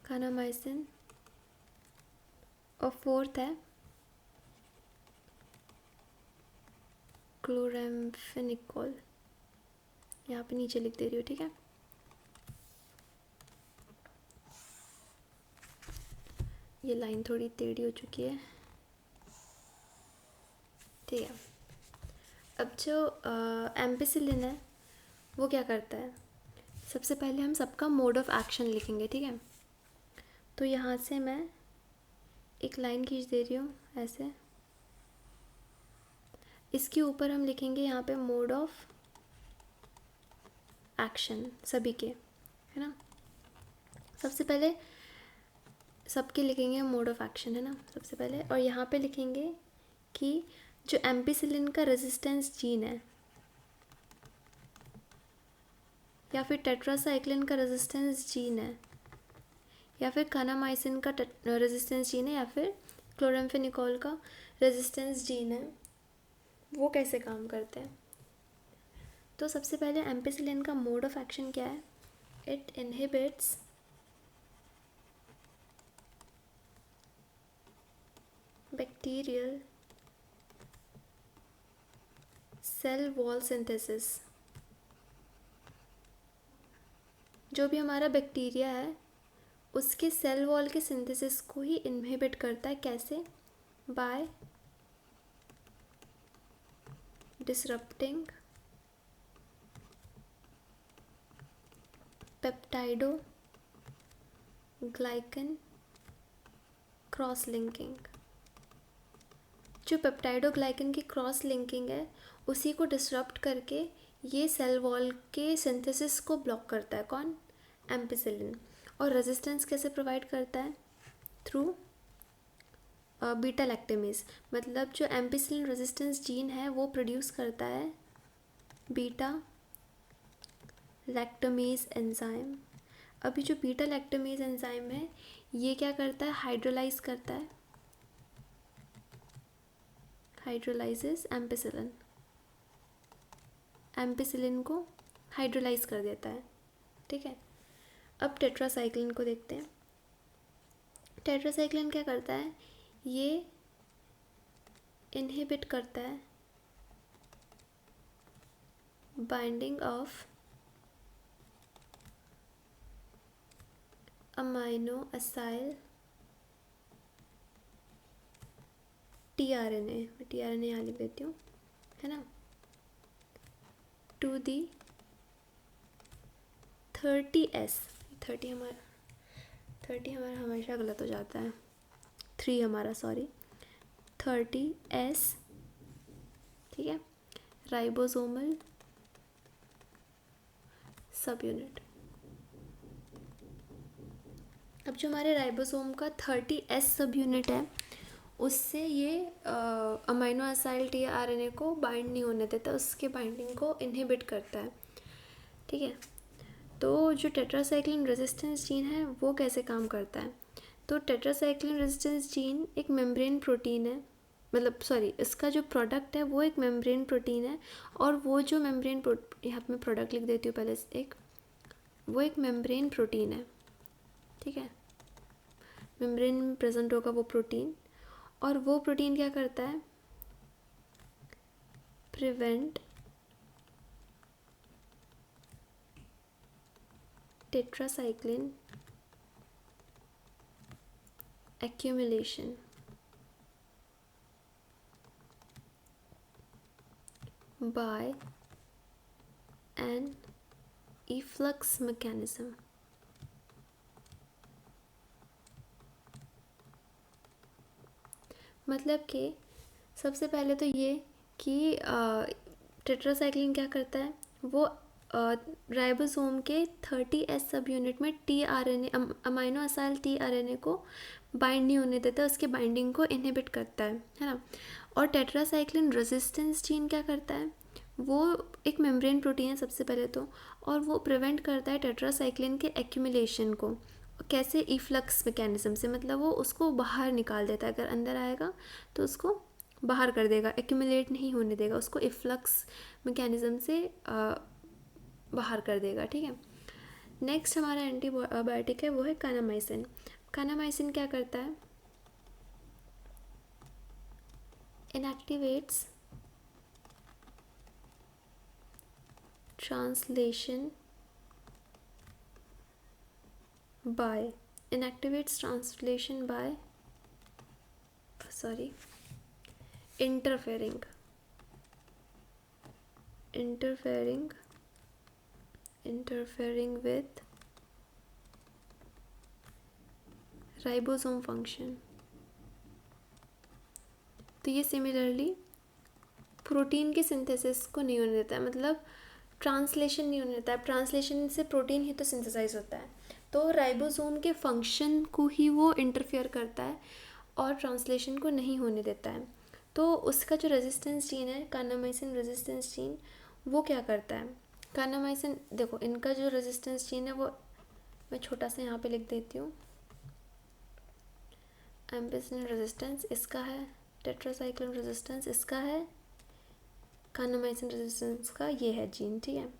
कानामाइसिन, और फोर्थ है क्लोराम्फेनिकोल, यहाँ पे नीचे लिख दे रही हूँ, ठीक है। ये लाइन थोड़ी टेढ़ी हो चुकी है, ठीक है। अब जो एम्पिसिलिन है वो क्या करता है, सबसे पहले हम सबका मोड ऑफ एक्शन लिखेंगे, ठीक है। तो यहाँ से मैं एक लाइन खींच दे रही हूँ ऐसे, इसके ऊपर हम लिखेंगे यहाँ पे मोड ऑफ एक्शन सभी के, है ना। सबसे पहले सबके लिखेंगे मोड ऑफ एक्शन, है ना, सबसे पहले, और यहाँ पे लिखेंगे कि जो एम्पिसिलिन का रेजिस्टेंस जीन है या फिर टेट्रासाइक्लिन का रेजिस्टेंस जीन है या फिर कानामाइसिन का रेजिस्टेंस जीन है, या फिर क्लोराम्फेनिकोल का रेजिस्टेंस जीन है, वो कैसे काम करते हैं। तो सबसे पहले एम्पिसिलिन का मोड ऑफ एक्शन क्या है, it inhibits bacterial cell wall synthesis. जो भी हमारा बैक्टीरिया है उसके सेल वॉल के सिंथेसिस को ही इनहिबिट करता है। कैसे, bye disrupting पेप्टाइडो glycan cross linking. जो पेप्टाइडोग्लाइकन की क्रॉस लिंकिंग है उसी को डिसरप्ट करके ये सेल वॉल के सिंथेसिस को ब्लॉक करता है। कौन, एम्पिसिलिन। और रेजिस्टेंस कैसे प्रोवाइड करता है, थ्रू बीटा लैक्टेमेज। मतलब जो एम्पिसिलिन रेजिस्टेंस जीन है वो प्रोड्यूस करता है बीटा लैक्टमेज एंजाइम। अभी जो बीटा लैक्टमेज एंजाइम है ये क्या करता है, हाइड्रोलाइज करता है, हाइड्रोलाइजेस एम्पिसिलिन, एम्पिसिलिन को हाइड्रोलाइज कर देता है। ठीक है, अब टेट्रासाइक्लिन को देखते हैं। टेट्रासाइक्लिन क्या करता है, ये इनहिबिट करता है binding of amino acyl tRNA, मैं टीआरएनए यहाँ लिख देती हूँ, है ना, टू दी 30S। 30 हमारा हमेशा गलत हो जाता है, 3 हमारा, सॉरी, 30S। ठीक है, राइबोसोमल सब यूनिट। अब जो हमारे राइबोसोम का 30S सब यूनिट है उससे ये अमाइनो एसाइल टीआरएनए को बाइंड नहीं होने देता, उसके बाइंडिंग को इनहिबिट करता है। ठीक है, तो जो टेट्रासाइक्लिन रेजिस्टेंस जीन है वो कैसे काम करता है। तो टेट्रासाइक्लिन रेजिस्टेंस जीन एक मेम्ब्रेन प्रोटीन है, मतलब सॉरी, इसका जो प्रोडक्ट है वो एक मेम्ब्रेन प्रोटीन है। और वो जो मेम्ब्रेन यहाँ पे मैं प्रोडक्ट लिख देती हूँ पहले से, वो एक मेम्ब्रेन प्रोटीन है। ठीक है, मेम्ब्रेन में प्रेजेंट होगा वो प्रोटीन, और वो प्रोटीन क्या करता है, prevent tetracycline accumulation by an efflux mechanism। मतलब कि सबसे पहले तो ये कि टेट्रासाइक्लिन क्या करता है, वो राइबोसोम के 30S सब यूनिट में टीआरएनए, अमाइनो असाइल टीआरएनए को बाइंड नहीं होने देता, उसके बाइंडिंग को इनहिबिट करता है ना। और टेट्रासाइक्लिन रेजिस्टेंस जीन क्या करता है, वो एक मेम्ब्रेन प्रोटीन है सबसे पहले तो, और वो प्रिवेंट करता है टेट्रासाइक्लिन के एक्यूमुलेशन को। कैसे, इफ्लक्स मैकेनिज्म से, मतलब वो उसको बाहर निकाल देता है, अगर अंदर आएगा तो उसको बाहर कर देगा, एक्यूमुलेट नहीं होने देगा, उसको इफ्लक्स मैकेनिज्म से बाहर कर देगा। ठीक है, नेक्स्ट हमारा एंटीबायोटिक है वो है कानामाइसिन। कानामाइसिन क्या करता है, inactivates translation bye interfering with ribosome function. तो ये सिमिलरली प्रोटीन के सिंथेसिस को नहीं होने देता है, मतलब ट्रांसलेशन नहीं होने देता है। ट्रांसलेशन से प्रोटीन ही तो सिंथेसाइज होता है, तो राइबोसोम के फंक्शन को ही वो इंटरफेयर करता है और ट्रांसलेशन को नहीं होने देता है। तो उसका जो रेजिस्टेंस जीन है, कानामाइसिन रेजिस्टेंस जीन, वो क्या करता है, कानामाइसिन, देखो इनका जो रेजिस्टेंस जीन है वो मैं छोटा सा यहाँ पे लिख देती हूँ, एम्पिसिलिन रेजिस्टेंस इसका है, टेट्रासाइक्लिन रेजिस्टेंस इसका है, कानामाइसिन रेजिस्टेंस का ये है जीन, ठीक है।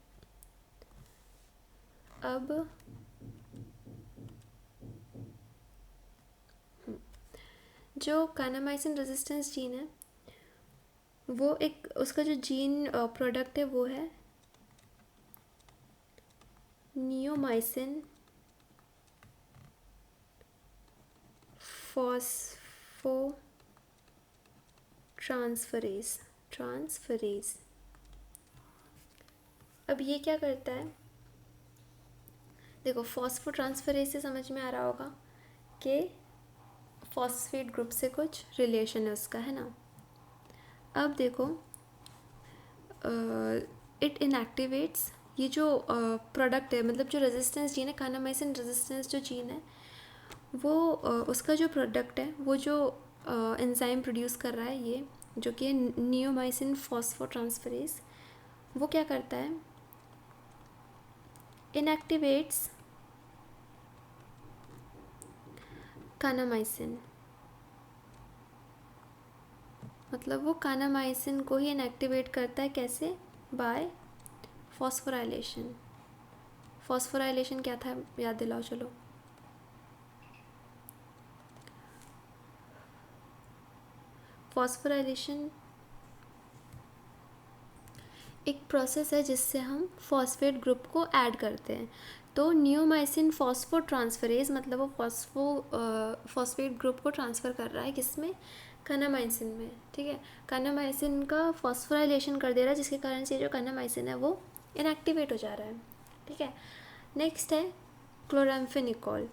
अब जो कानामाइसिन रेजिस्टेंस जीन है वो एक उसका जो जीन प्रोडक्ट है वो है नियोमाइसिन ट्रांसफरेज। अब ये क्या करता है, देखो फॉस्फोट्रांसफरेज से समझ में आ रहा होगा कि फॉस्फेट ग्रुप से कुछ रिलेशन है उसका, है ना। अब देखो इट इनएक्टिवेट्स, ये जो प्रोडक्ट है मतलब जो रेजिस्टेंस जीन है, कानामाइसिन रेजिस्टेंस जो जीन है वो उसका जो प्रोडक्ट है वो जो एंजाइम प्रोड्यूस कर रहा है ये जो कि नियोमाइसिन फॉस्फोट्रांसफरेज, वो क्या करता है, इनएक्टिवेट्स कानामाइसिन, मतलब वो कानामाइसिन को ही इनएक्टिवेट करता है। कैसे? Bye phosphorylation. फॉस्फोराइलेशन क्या था याद दिलाओ चलो। फॉस्फोराइलेशन एक प्रोसेस है जिससे हम फॉस्फेट ग्रुप को ऐड करते हैं। तो नियोमाइसिन फॉस्फोट्रांसफरेज मतलब वो फॉस्फेट ग्रुप को ट्रांसफ़र कर रहा है किसमें, कानामाइसिन में, ठीक है। कानामाइसिन का फॉस्फोराइलेशन कर दे रहा है जिसके कारण से जो कानामाइसिन है वो इनएक्टिवेट हो जा रहा है, ठीक है। नेक्स्ट है क्लोराम्फेनिकॉल।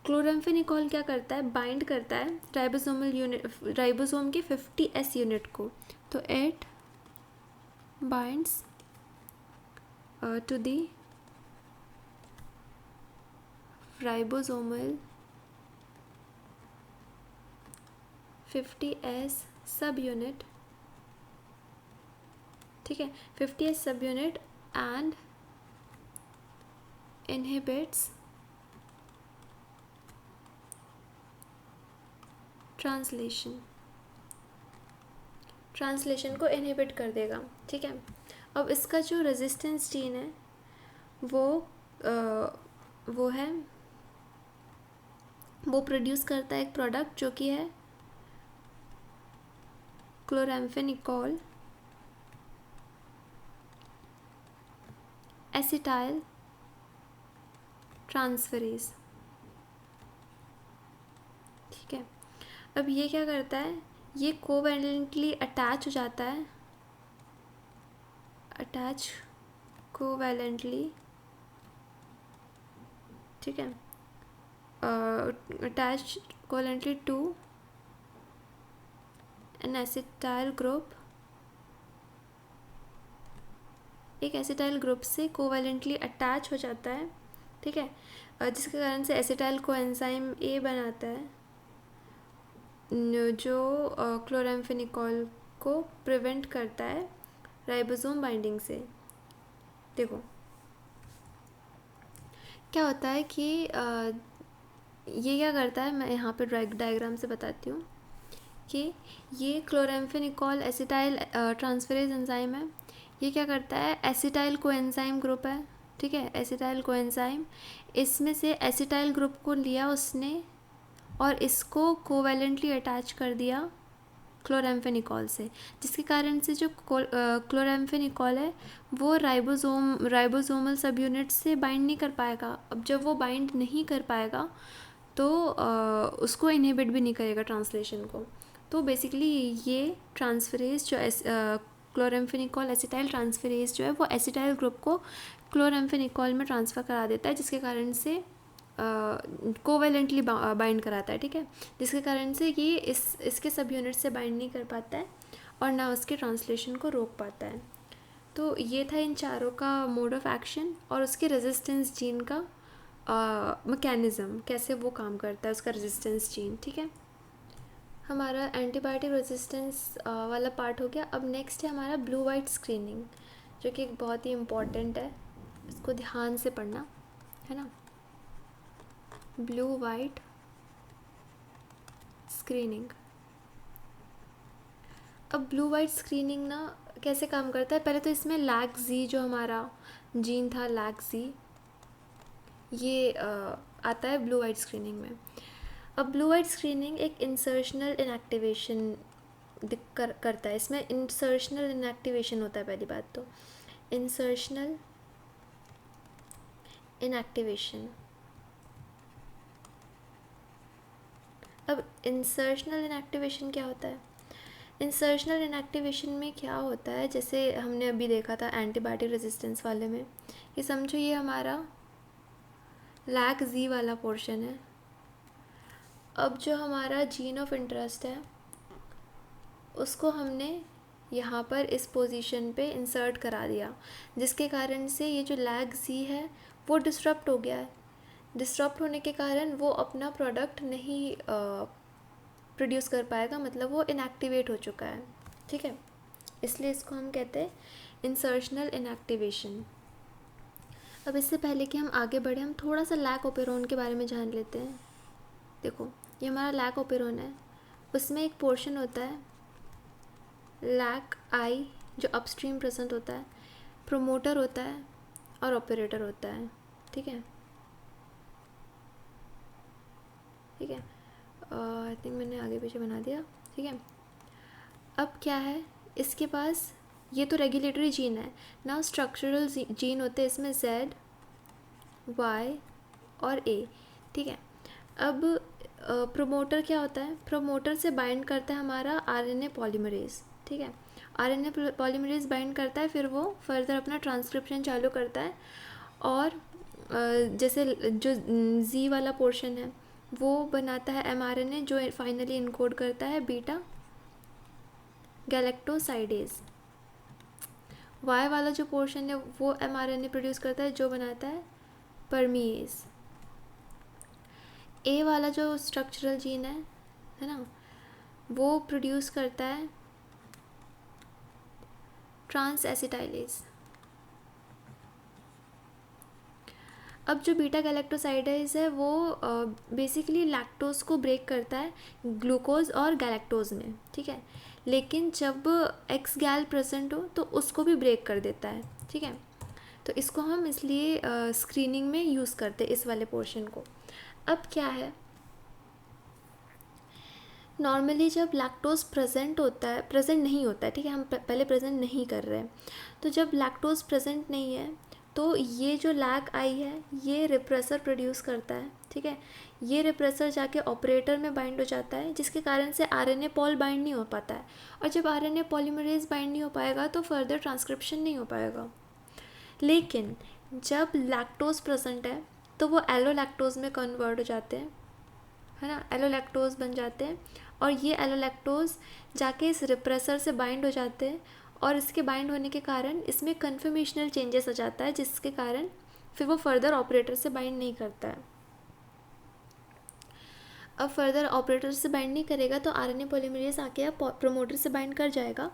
क्लोराम्फेनिकॉल क्या करता है, बाइंड करता है राइबोसोम के 50S यूनिट को। तो it binds to the ribosomal 50S subunit, ठीक है, 50S subunit and inhibits translation को इनहिबिट कर देगा, ठीक है। अब इसका जो रेजिस्टेंस जीन है वो है, वो प्रोड्यूस करता है एक प्रोडक्ट जो कि है क्लोराम्फेनिकॉल एसिटाइल ट्रांसफरेज, ठीक है। अब ये क्या करता है, ये कोवैलेंटली अटैच हो जाता है, अटैच कोवैलेंटली, ठीक है, attach covalently to an acetyl group, एक एसिटाइल ग्रुप से कोवैलेंटली अटैच हो जाता है, ठीक है, जिसके कारण से एसिटाइल कोएंजाइम ए बनाता है जो क्लोराम्फेनिकॉल को प्रिवेंट करता है राइबोसोम बाइंडिंग से। देखो क्या होता है कि ये क्या करता है, मैं यहाँ पे डायग्राम से बताती हूँ कि ये क्लोराम्फेनिकॉल एसिटाइल ट्रांसफरेज एंजाइम है। ये क्या करता है, एसिटाइल कोएंजाइम ग्रुप है, ठीक है, एसिटाइल कोएंजाइम, इसमें से एसिटाइल ग्रुप को लिया उसने और इसको कोवैलेंटली अटैच कर दिया क्लोराम्फेनिकॉल से, जिसके कारण से जो क्लोराम्फेनिकॉल है वो राइबोसोमल सब यूनिट से बाइंड नहीं कर पाएगा। अब जब वो बाइंड नहीं कर पाएगा तो उसको इनहिबिट भी नहीं करेगा ट्रांसलेशन को। तो बेसिकली ये ट्रांसफरेज जो क्लोराम्फेनिकॉल एसिटाइल ट्रांसफरेज जो है वो एसिटाइल ग्रुप को क्लोराम्फेनिकॉल में ट्रांसफ़र करा देता है, जिसके कारण से कोवैलेंटली बाइंड कराता है, ठीक है, जिसके कारण से ये इसके सब यूनिट से बाइंड नहीं कर पाता है और ना उसके ट्रांसलेशन को रोक पाता है। तो ये था इन चारों का मोड ऑफ एक्शन और उसके रेजिस्टेंस जीन का मैकेनिज़्म, कैसे वो काम करता है उसका रेजिस्टेंस जीन, ठीक है। हमारा एंटीबायोटिक रेजिस्टेंस वाला पार्ट हो गया। अब नेक्स्ट है हमारा ब्लू वाइट स्क्रीनिंग, जो कि एक बहुत ही इम्पॉर्टेंट है, इसको ध्यान से पढ़ना है ना। Blue white screening. अब ब्लू वाइट स्क्रीनिंग ना कैसे काम करता है, पहले तो इसमें लैग जी जो हमारा जीन था, लैग जी, ये आता है ब्लू वाइट स्क्रीनिंग में। अब ब्लू वाइट स्क्रीनिंग एक इंसर्शनल इनएक्टिवेशन करता है। इसमें इंसर्शनल इनएक्टिवेशन होता है। पहली बात तो इंसर्शनल इनएक्टिवेशन। अब इंसर्शनल इनएक्टिवेशन क्या होता है? इंसर्शनल इनएक्टिवेशन में क्या होता है, जैसे हमने अभी देखा था एंटीबायोटिक रेजिस्टेंस वाले में, ये समझो ये हमारा लैग जी वाला पोर्शन है। अब जो हमारा जीन ऑफ इंटरेस्ट है उसको हमने यहाँ पर इस पोजीशन पे इंसर्ट करा दिया, जिसके कारण से ये जो लैग जी है वो डिस्टर्ब हो गया है। डिस्टर्ब होने के कारण वो अपना प्रोडक्ट नहीं प्रोड्यूस कर पाएगा, मतलब वो इनएक्टिवेट हो चुका है। ठीक है, इसलिए इसको हम कहते हैं इंसर्शनल इनएक्टिवेशन। अब इससे पहले कि हम आगे बढ़े, हम थोड़ा सा लैक ओपेरोन के बारे में जान लेते हैं। देखो, ये हमारा लैक ओपेरोन है, उसमें एक पोर्शन होता है लैक आई जो अपस्ट्रीम प्रेजेंट होता है, प्रोमोटर होता है और ऑपरेटर होता है। ठीक है, ठीक है, आई थिंक मैंने आगे पीछे बना दिया। ठीक है, अब क्या है इसके पास, ये तो रेगुलेटरी जीन है ना, स्ट्रक्चरल जीन होते हैं इसमें Z, Y और A। ठीक है, अब प्रोमोटर क्या होता है? प्रोमोटर से बाइंड करता है हमारा RNA पॉलीमरेज। ठीक है, RNA पॉलीमरेज बाइंड करता है, फिर वो फर्दर अपना ट्रांसक्रिप्शन चालू करता है, और जैसे जो Z वाला पोर्शन है वो बनाता है mRNA जो फाइनली इनकोड करता है बीटा गैलेक्टोसाइडेज। Y वाला जो पोर्शन है वो mRNA प्रोड्यूस करता है जो बनाता है परमीएज। A वाला जो स्ट्रक्चरल जीन है ना, वो प्रोड्यूस करता है ट्रांस एसिटाइलेज। अब जो बीटा गैलेक्टोसाइडेज है वो बेसिकली लैक्टोज को ब्रेक करता है ग्लूकोज और गैलेक्टोज में। ठीक है, लेकिन जब एक्स गैल प्रेजेंट हो तो उसको भी ब्रेक कर देता है। ठीक है, तो इसको हम इसलिए स्क्रीनिंग में यूज़ करते हैं इस वाले पोर्शन को। अब क्या है, नॉर्मली जब लैक्टोज प्रेजेंट होता है, प्रेजेंट नहीं होता है, ठीक है, हम पहले प्रेजेंट नहीं कर रहे हैं, तो जब लैक्टोज प्रेजेंट नहीं है तो ये जो लैग आई है ये रिप्रेसर प्रोड्यूस करता है। ठीक है, ये रिप्रेसर जाके ऑपरेटर में बाइंड हो जाता है, जिसके कारण से RNA पॉल बाइंड नहीं हो पाता है, और जब RNA पॉलीमरेज बाइंड नहीं हो पाएगा तो फर्दर ट्रांसक्रिप्शन नहीं हो पाएगा। लेकिन जब लैक्टोज प्रेजेंट है तो वो एलोलैक्टोज में कन्वर्ट हो जाते हैं, है ना, एलोलैक्टोज बन जाते हैं, और ये एलोलैक्टोज जाके इस रिप्रेसर से बाइंड हो जाते हैं, और इसके बाइंड होने के कारण इसमें कन्फर्मेशनल चेंजेस आ जाता है, जिसके कारण फिर वो फर्दर ऑपरेटर से बाइंड नहीं करता है। अब फर्दर ऑपरेटर से बाइंड नहीं करेगा तो RNA पॉलीमरेज आके प्रोमोटर से बाइंड कर जाएगा,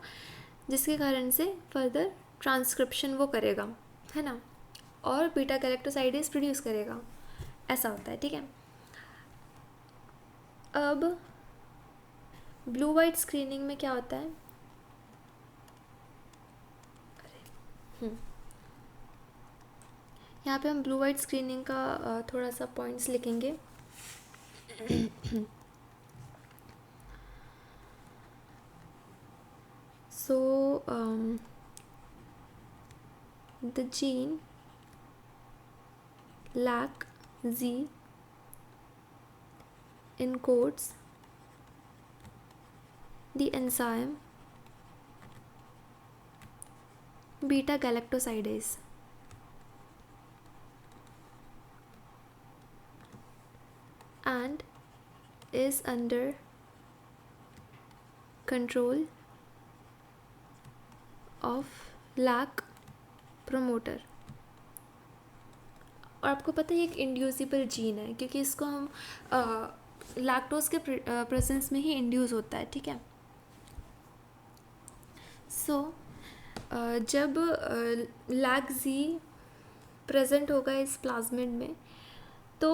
जिसके कारण से फर्दर ट्रांसक्रिप्शन वो करेगा, है ना, और बीटा गैलेक्टोसाइडेज प्रोड्यूस करेगा। ऐसा होता है। ठीक है, अब ब्लू वाइट स्क्रीनिंग में क्या होता है, यहाँ पे हम ब्लू वाइट स्क्रीनिंग का थोड़ा सा पॉइंट्स लिखेंगे। So the gene LAC-Z encodes the enzyme beta galactosidase and is under control of LAC promoter। और आपको पता है ये एक इंड्यूसिबल जीन है, क्योंकि इसको हम लैक्टोज के प्रेजेंस में ही इंड्यूस होता है। ठीक है, सो जब लैग-Z प्रेजेंट होगा इस प्लाज्मिड में तो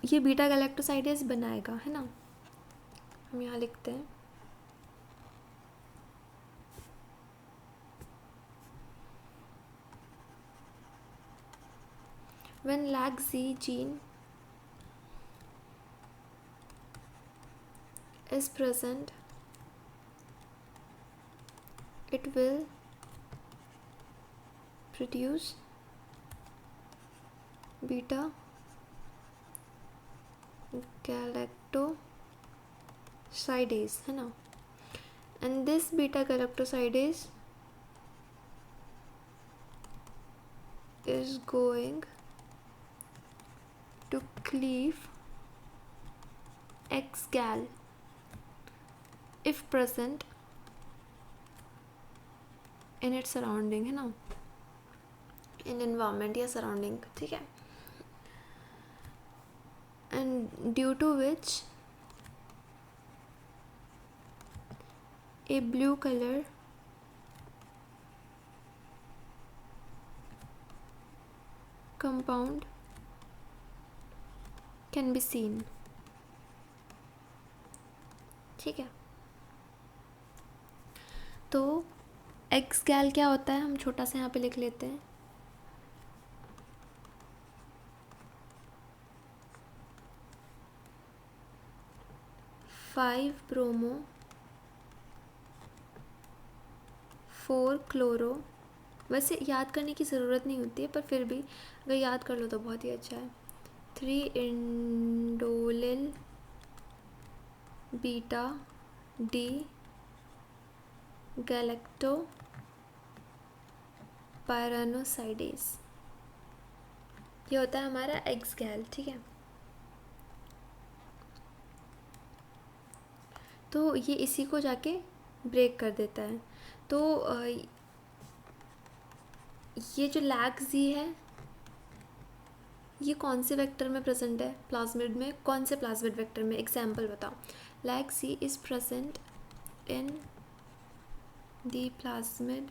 ये बीटा गैलेक्टोसाइडेज बनाएगा, है ना। हम यहाँ लिखते हैं when lag Z gene is present, it will produce beta galactosidase, है ना, and this beta galactosidase is going to cleave X-gal if present in its surrounding, है ना, in environment या surrounding, ठीक है, and due to which a blue color compound can be seen, ठीक है। तो एक्स गैल क्या होता है, हम छोटा सा यहाँ पे लिख लेते हैं, 5-bromo 4-chloro, वैसे याद करने की ज़रूरत नहीं होती है पर फिर भी अगर याद कर लो तो बहुत ही अच्छा है, 3-indolil बीटा डी गैलेक्टोपायरानोसाइडेज, ये होता है हमारा एक्स गैल, ठीक है। तो ये इसी को जाके ब्रेक कर देता है। तो ये जो लैग जी है ये कौन से वेक्टर में प्रेजेंट है, प्लाज्मिड में, कौन से प्लाज्मिड वेक्टर में, एग्जाम्पल बताओ। Lac Z is present in the plasmid,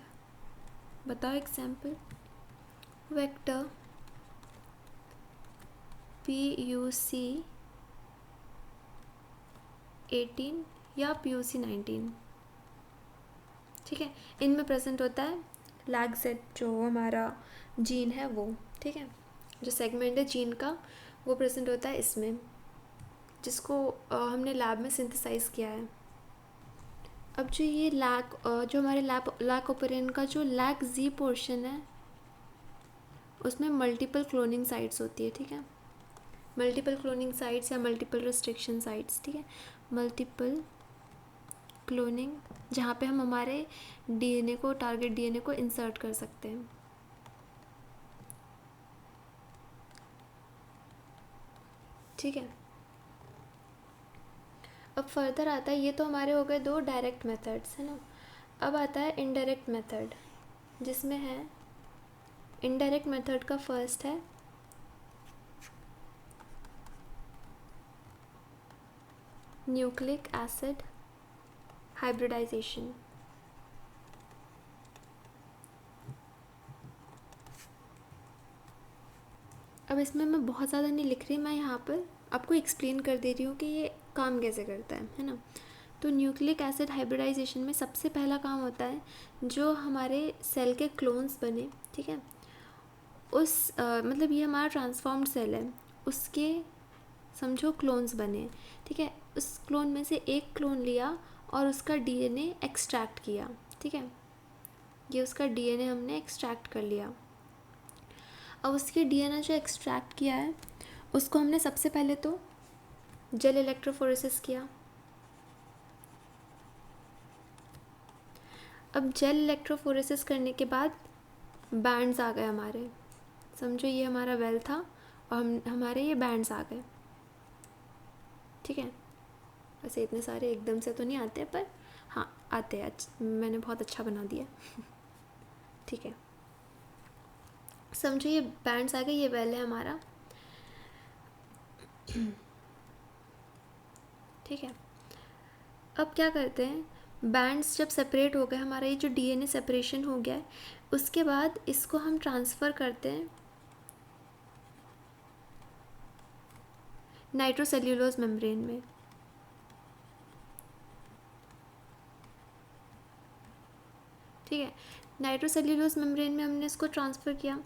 बताओ एग्जाम्पल, वेक्टर PUC 18 या PUC 19, ठीक है, इनमें प्रेजेंट होता है लैग जेड जो हमारा जीन है वो, ठीक है, जो सेगमेंट है जीन का वो प्रेजेंट होता है इसमें, जिसको हमने लैब में सिंथेसाइज किया है। अब जो ये जो हमारे लैक ओपेरियन का जो लैग जी पोर्शन है उसमें मल्टीपल क्लोनिंग साइट्स होती है, ठीक है, मल्टीपल क्लोनिंग साइट्स या मल्टीपल रिस्ट्रिक्शन साइट्स, ठीक है, मल्टीपल क्लोनिंग, जहाँ पे हम हमारे डीएनए को, टारगेट डीएनए को इंसर्ट कर सकते हैं, ठीक है। अब फर्दर आता है, ये तो हमारे हो गए 2 डायरेक्ट मेथड्स, है ना। अब आता है इनडायरेक्ट मेथड, जिसमें है इनडायरेक्ट मेथड का फर्स्ट है न्यूक्लिक एसिड हाइब्रिडाइजेशन। अब इसमें मैं बहुत ज़्यादा नहीं लिख रही, मैं यहाँ पर आपको एक्सप्लेन कर दे रही हूँ कि ये काम कैसे करता है ना। तो न्यूक्लिक एसिड हाइब्रिडाइजेशन में सबसे पहला काम होता है जो हमारे सेल के क्लोन्स बने, ठीक है, उस मतलब ये हमारा ट्रांसफॉर्म्ड सेल है, उसके समझो क्लोन्स बने, ठीक है, उस क्लोन में से एक क्लोन लिया और उसका डीएनए एक्सट्रैक्ट किया, ठीक है, ये उसका डीएनए हमने एक्सट्रैक्ट कर लिया। अब उसके डीएनए जो एक्सट्रैक्ट किया है उसको हमने सबसे पहले तो जेल इलेक्ट्रोफोरेसिस किया। अब जेल इलेक्ट्रोफोरेसिस करने के बाद बैंड्स आ गए हमारे, समझो ये हमारा वेल था और हमारे ये बैंड्स आ गए, ठीक है, वैसे इतने सारे एकदम से तो नहीं आते पर हाँ आते हैं, मैंने बहुत अच्छा बना दिया ठीक है, समझो ये बैंड्स आ गए, ये वेल है हमारा ठीक है। अब क्या करते हैं, बैंड्स जब सेपरेट हो गए, हमारा ये जो डीएनए सेपरेशन हो गया है, उसके बाद इसको हम ट्रांसफ़र करते हैं नाइट्रोसेल्यूलोज मेम्ब्रेन में, ठीक है। नाइट्रोसेल्यूलोज मेम्ब्रेन में हमने इसको ट्रांसफ़र किया,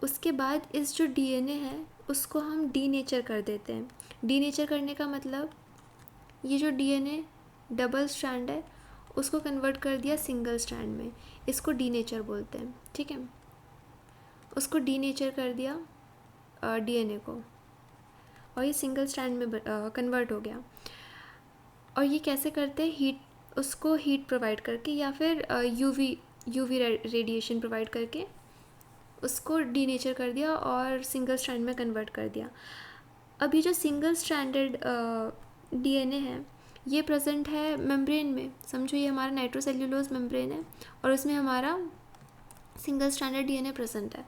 उसके बाद इस जो डीएनए है उसको हम डीनेचर कर देते हैं। डीनेचर करने का मतलब ये जो डीएनए डबल स्ट्रैंड है उसको कन्वर्ट कर दिया सिंगल स्ट्रैंड में, इसको डीनेचर बोलते हैं। ठीक है, उसको डीनेचर कर दिया डीएनए को, और ये सिंगल स्ट्रैंड में कन्वर्ट हो गया। और ये कैसे करते हैं? हीट, उसको हीट प्रोवाइड करके या फिर यूवी रेडिएशन प्रोवाइड करके उसको डीनेचर कर दिया और सिंगल स्ट्रैंड में कन्वर्ट कर दिया। अब ये जो सिंगल स्ट्रैंडेड डीएनए है ये प्रेजेंट है मेम्ब्रेन में। समझो ये हमारा नाइट्रोसेल्यूलोज मेम्ब्रेन है और उसमें हमारा सिंगल स्ट्रैंडेड डीएनए प्रेजेंट है।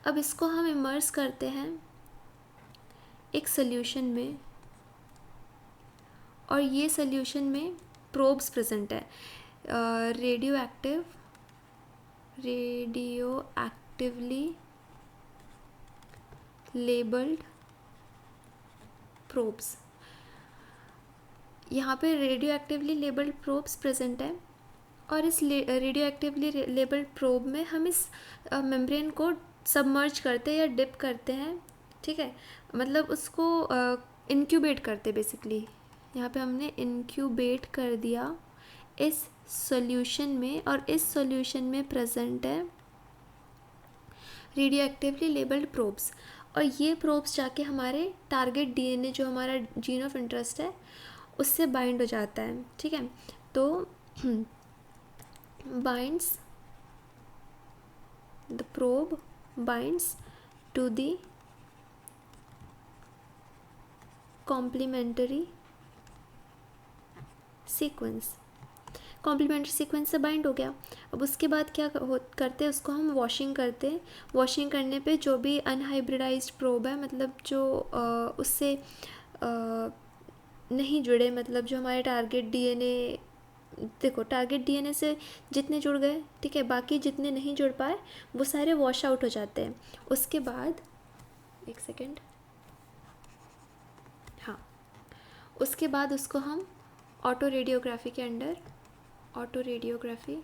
अब इसको हम इमर्स करते हैं एक सोल्यूशन में, और ये सोल्यूशन में प्रोब्स प्रेजेंट है, रेडियो एक्टिवली लेबल्ड प्रोब्स। यहाँ पे radio actively labelled probes present है, और इस रेडियो एक्टिवली लेबल्ड प्रोब में हम इस मेम्ब्रेन को सबमर्ज करते हैं या डिप करते हैं। ठीक है, मतलब उसको इंक्यूबेट करते बेसिकली। यहाँ पे हमने इंक्यूबेट कर दिया इस सॉल्यूशन में, और इस सॉल्यूशन में प्रेजेंट है रेडियो एक्टिवली लेबल्ड प्रोब्स। और ये प्रोब्स जाके हमारे टारगेट डीएनए जो हमारा जीन ऑफ इंटरेस्ट है उससे बाइंड हो जाता है। ठीक है, तो binds, the probe binds to the complementary sequence. Complementary sequence से बाइंड हो गया। अब उसके बाद क्या करते हैं, उसको हम वॉशिंग करते हैं। वॉशिंग करने पे जो भी अनहाइब्रिडाइज्ड प्रोब है, मतलब जो उससे नहीं जुड़े, मतलब जो हमारे टारगेट डीएनए, देखो टारगेट डीएनए से जितने जुड़ गए, ठीक है, बाकी जितने नहीं जुड़ पाए वो सारे वॉश आउट हो जाते हैं। उसके बाद एक सेकेंड, हाँ, उसके बाद उसको हम ऑटो रेडियोग्राफी के अंडर ऑटो रेडियोग्राफी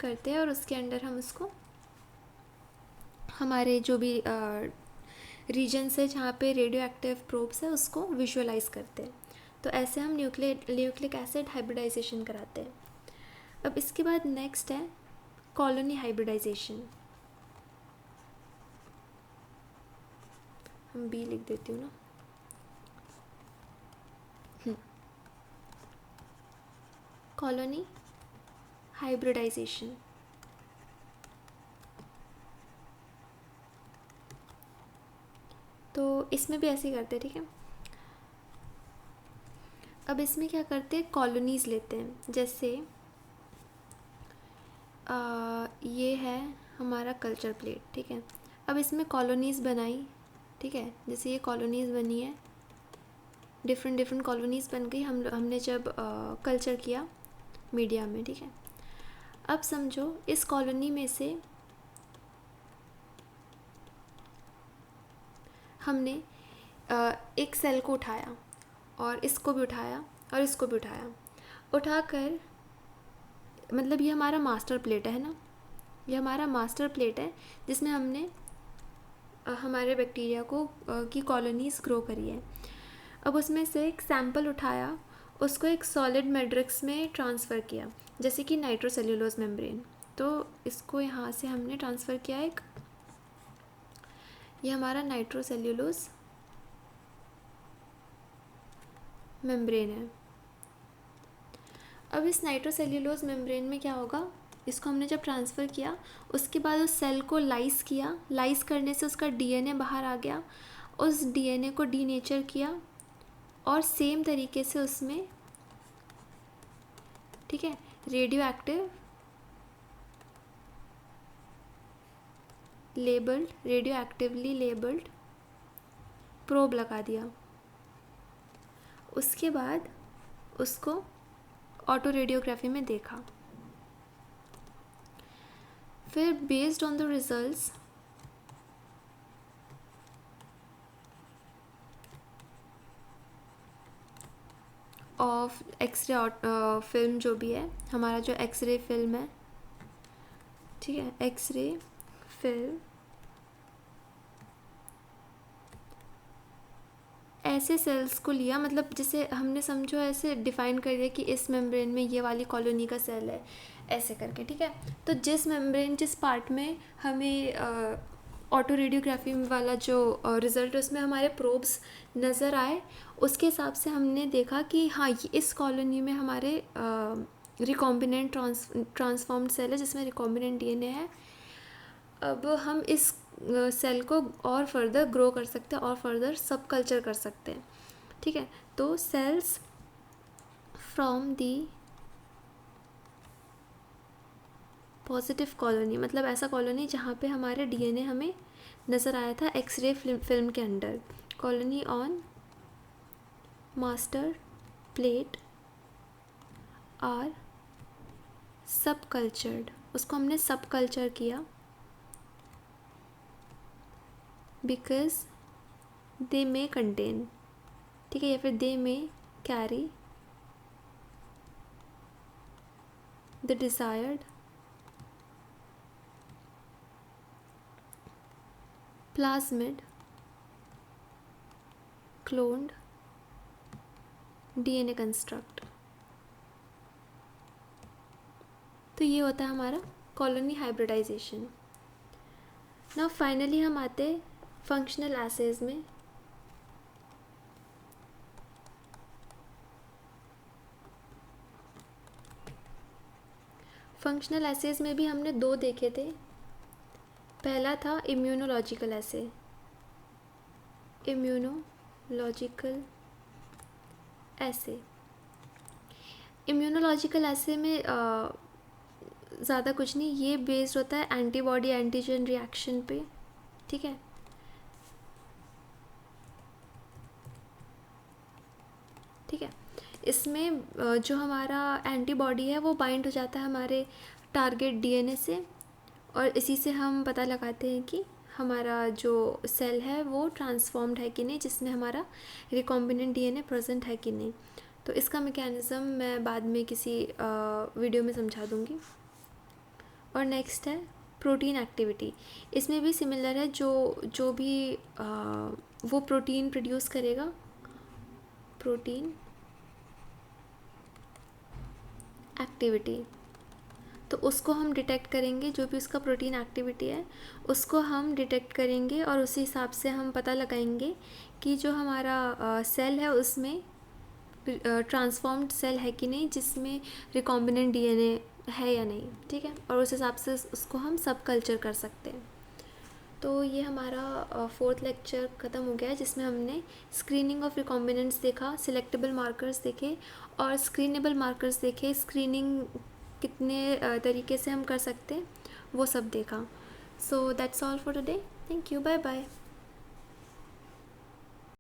करते हैं, और उसके अंडर हम उसको हमारे जो भी रीजन्स है जहाँ पे रेडियो एक्टिव प्रोब्स है उसको विजुअलाइज करते हैं। तो ऐसे हम न्यूक्लिक एसिड हाइब्रिडाइजेशन कराते हैं। अब इसके बाद नेक्स्ट है कॉलोनी हाइब्रिडाइजेशन। हम बी लिख देती हूँ ना। कॉलोनी हाइब्रिडाइजेशन, तो इसमें भी ऐसे ही करते हैं। ठीक है, अब इसमें क्या करते हैं, कॉलोनीज़ लेते हैं। जैसे ये है हमारा कल्चर प्लेट। ठीक है, अब इसमें कॉलोनीज़ बनाई। ठीक है, जैसे ये कॉलोनीज़ बनी है, डिफरेंट कॉलोनीज़ बन गई हमने जब कल्चर किया मीडिया में। ठीक है, अब समझो इस कॉलोनी में से हमने एक सेल को उठाया, और इसको भी उठाया, और इसको भी उठाकर, मतलब ये हमारा मास्टर प्लेट है ना, ये हमारा मास्टर प्लेट है जिसमें हमने हमारे बैक्टीरिया को की कॉलोनीज़ ग्रो करी है। अब उसमें से एक सैंपल उठाया, उसको एक सॉलिड मैट्रिक्स में ट्रांसफ़र किया, जैसे कि नाइट्रोसेल्यूलोज मेम्ब्रेन। तो इसको यहाँ से हमने ट्रांसफ़र किया एक, ये हमारा नाइट्रोसेल्यूलोज मेम्ब्रेन है। अब इस नाइट्रोसेल्यूलोज मेम्ब्रेन में क्या होगा, इसको हमने जब ट्रांसफ़र किया उसके बाद उस सेल को लाइस किया। लाइस करने से उसका डीएनए बाहर आ गया, उस डीएनए को डीनेचर किया, और सेम तरीके से उसमें, ठीक है, रेडियो एक्टिवली लेबल्ड प्रोब लगा दिया। उसके बाद उसको ऑटो रेडियोग्राफी में देखा। फिर based on the results of X ray film जो भी है, हमारा जो एक्सरे फिल्म है, ठीक है, एक्सरे फिल्म ऐसे सेल्स को लिया, मतलब जैसे हमने समझो ऐसे डिफ़ाइन कर दिया कि इस मेम्ब्रेन में ये वाली कॉलोनी का सेल है, ऐसे करके, ठीक है। तो जिस मेम्ब्रेन जिस पार्ट में हमें ऑटो रेडियोग्राफी वाला जो रिज़ल्ट उसमें हमारे प्रोब्स नज़र आए, उसके हिसाब से हमने देखा कि हाँ ये इस कॉलोनी में हमारे रिकॉम्बिनेंट ट्रांसफॉर्म्ड सेल है जिसमें रिकॉम्बिनेंट डीएनए है। अब हम इस सेल को और फर्दर ग्रो कर सकते हैं और फर्दर सब कल्चर कर सकते हैं, ठीक है। तो cells from the positive colony, मतलब ऐसा कॉलोनी जहाँ पे हमारे डीएनए हमें नज़र आया था एक्सरे फिल्म के अंदर, colony on master plate are subcultured, उसको हमने सब कल्चर किया बिकॉज दे मे कंटेन, ठीक है, या फिर they may carry the desired plasmid cloned DNA construct. तो ये होता है हमारा कॉलोनी हाइब्रिडाइजेशन। नाउ फाइनली हम आते फंक्शनल एसेज में। फंक्शनल एसेज में भी हमने दो देखे थे। पहला था इम्यूनोलॉजिकल एसे, इम्यूनोलॉजिकल एसे। इम्यूनोलॉजिकल एसे में ज़्यादा कुछ नहीं, ये बेस्ड होता है एंटीबॉडी एंटीजन रिएक्शन पे, ठीक है। ठीक है, इसमें जो हमारा एंटीबॉडी है वो बाइंड हो जाता है हमारे टारगेट डीएनए से, और इसी से हम पता लगाते हैं कि हमारा जो सेल है वो ट्रांसफॉर्म्ड है कि नहीं, जिसमें हमारा रिकॉम्बिनेंट डीएनए प्रेजेंट है कि नहीं। तो इसका मैकेनिज़्म मैं बाद में किसी वीडियो में समझा दूँगी। और नेक्स्ट है प्रोटीन एक्टिविटी। इसमें भी सिमिलर है, जो भी वो प्रोटीन प्रोड्यूस करेगा, प्रोटीन एक्टिविटी, तो उसको हम डिटेक्ट करेंगे, जो भी उसका प्रोटीन एक्टिविटी है उसको हम डिटेक्ट करेंगे, और उसी हिसाब से हम पता लगाएंगे कि जो हमारा सेल है उसमें ट्रांसफॉर्म्ड सेल है कि नहीं, जिसमें रिकॉम्बिनेंट डीएनए है या नहीं, ठीक है। और उस हिसाब से उसको हम सब कल्चर कर सकते हैं। तो ये हमारा फोर्थ लेक्चर ख़त्म हो गया है, जिसमें हमने स्क्रीनिंग ऑफ रिकॉम्बिनेंट्स देखा, सिलेक्टेबल मार्कर्स देखे और स्क्रीनेबल मार्कर्स देखे, स्क्रीनिंग कितने तरीके से हम कर सकते हैं वो सब देखा। So that's all for today, thank you, bye bye.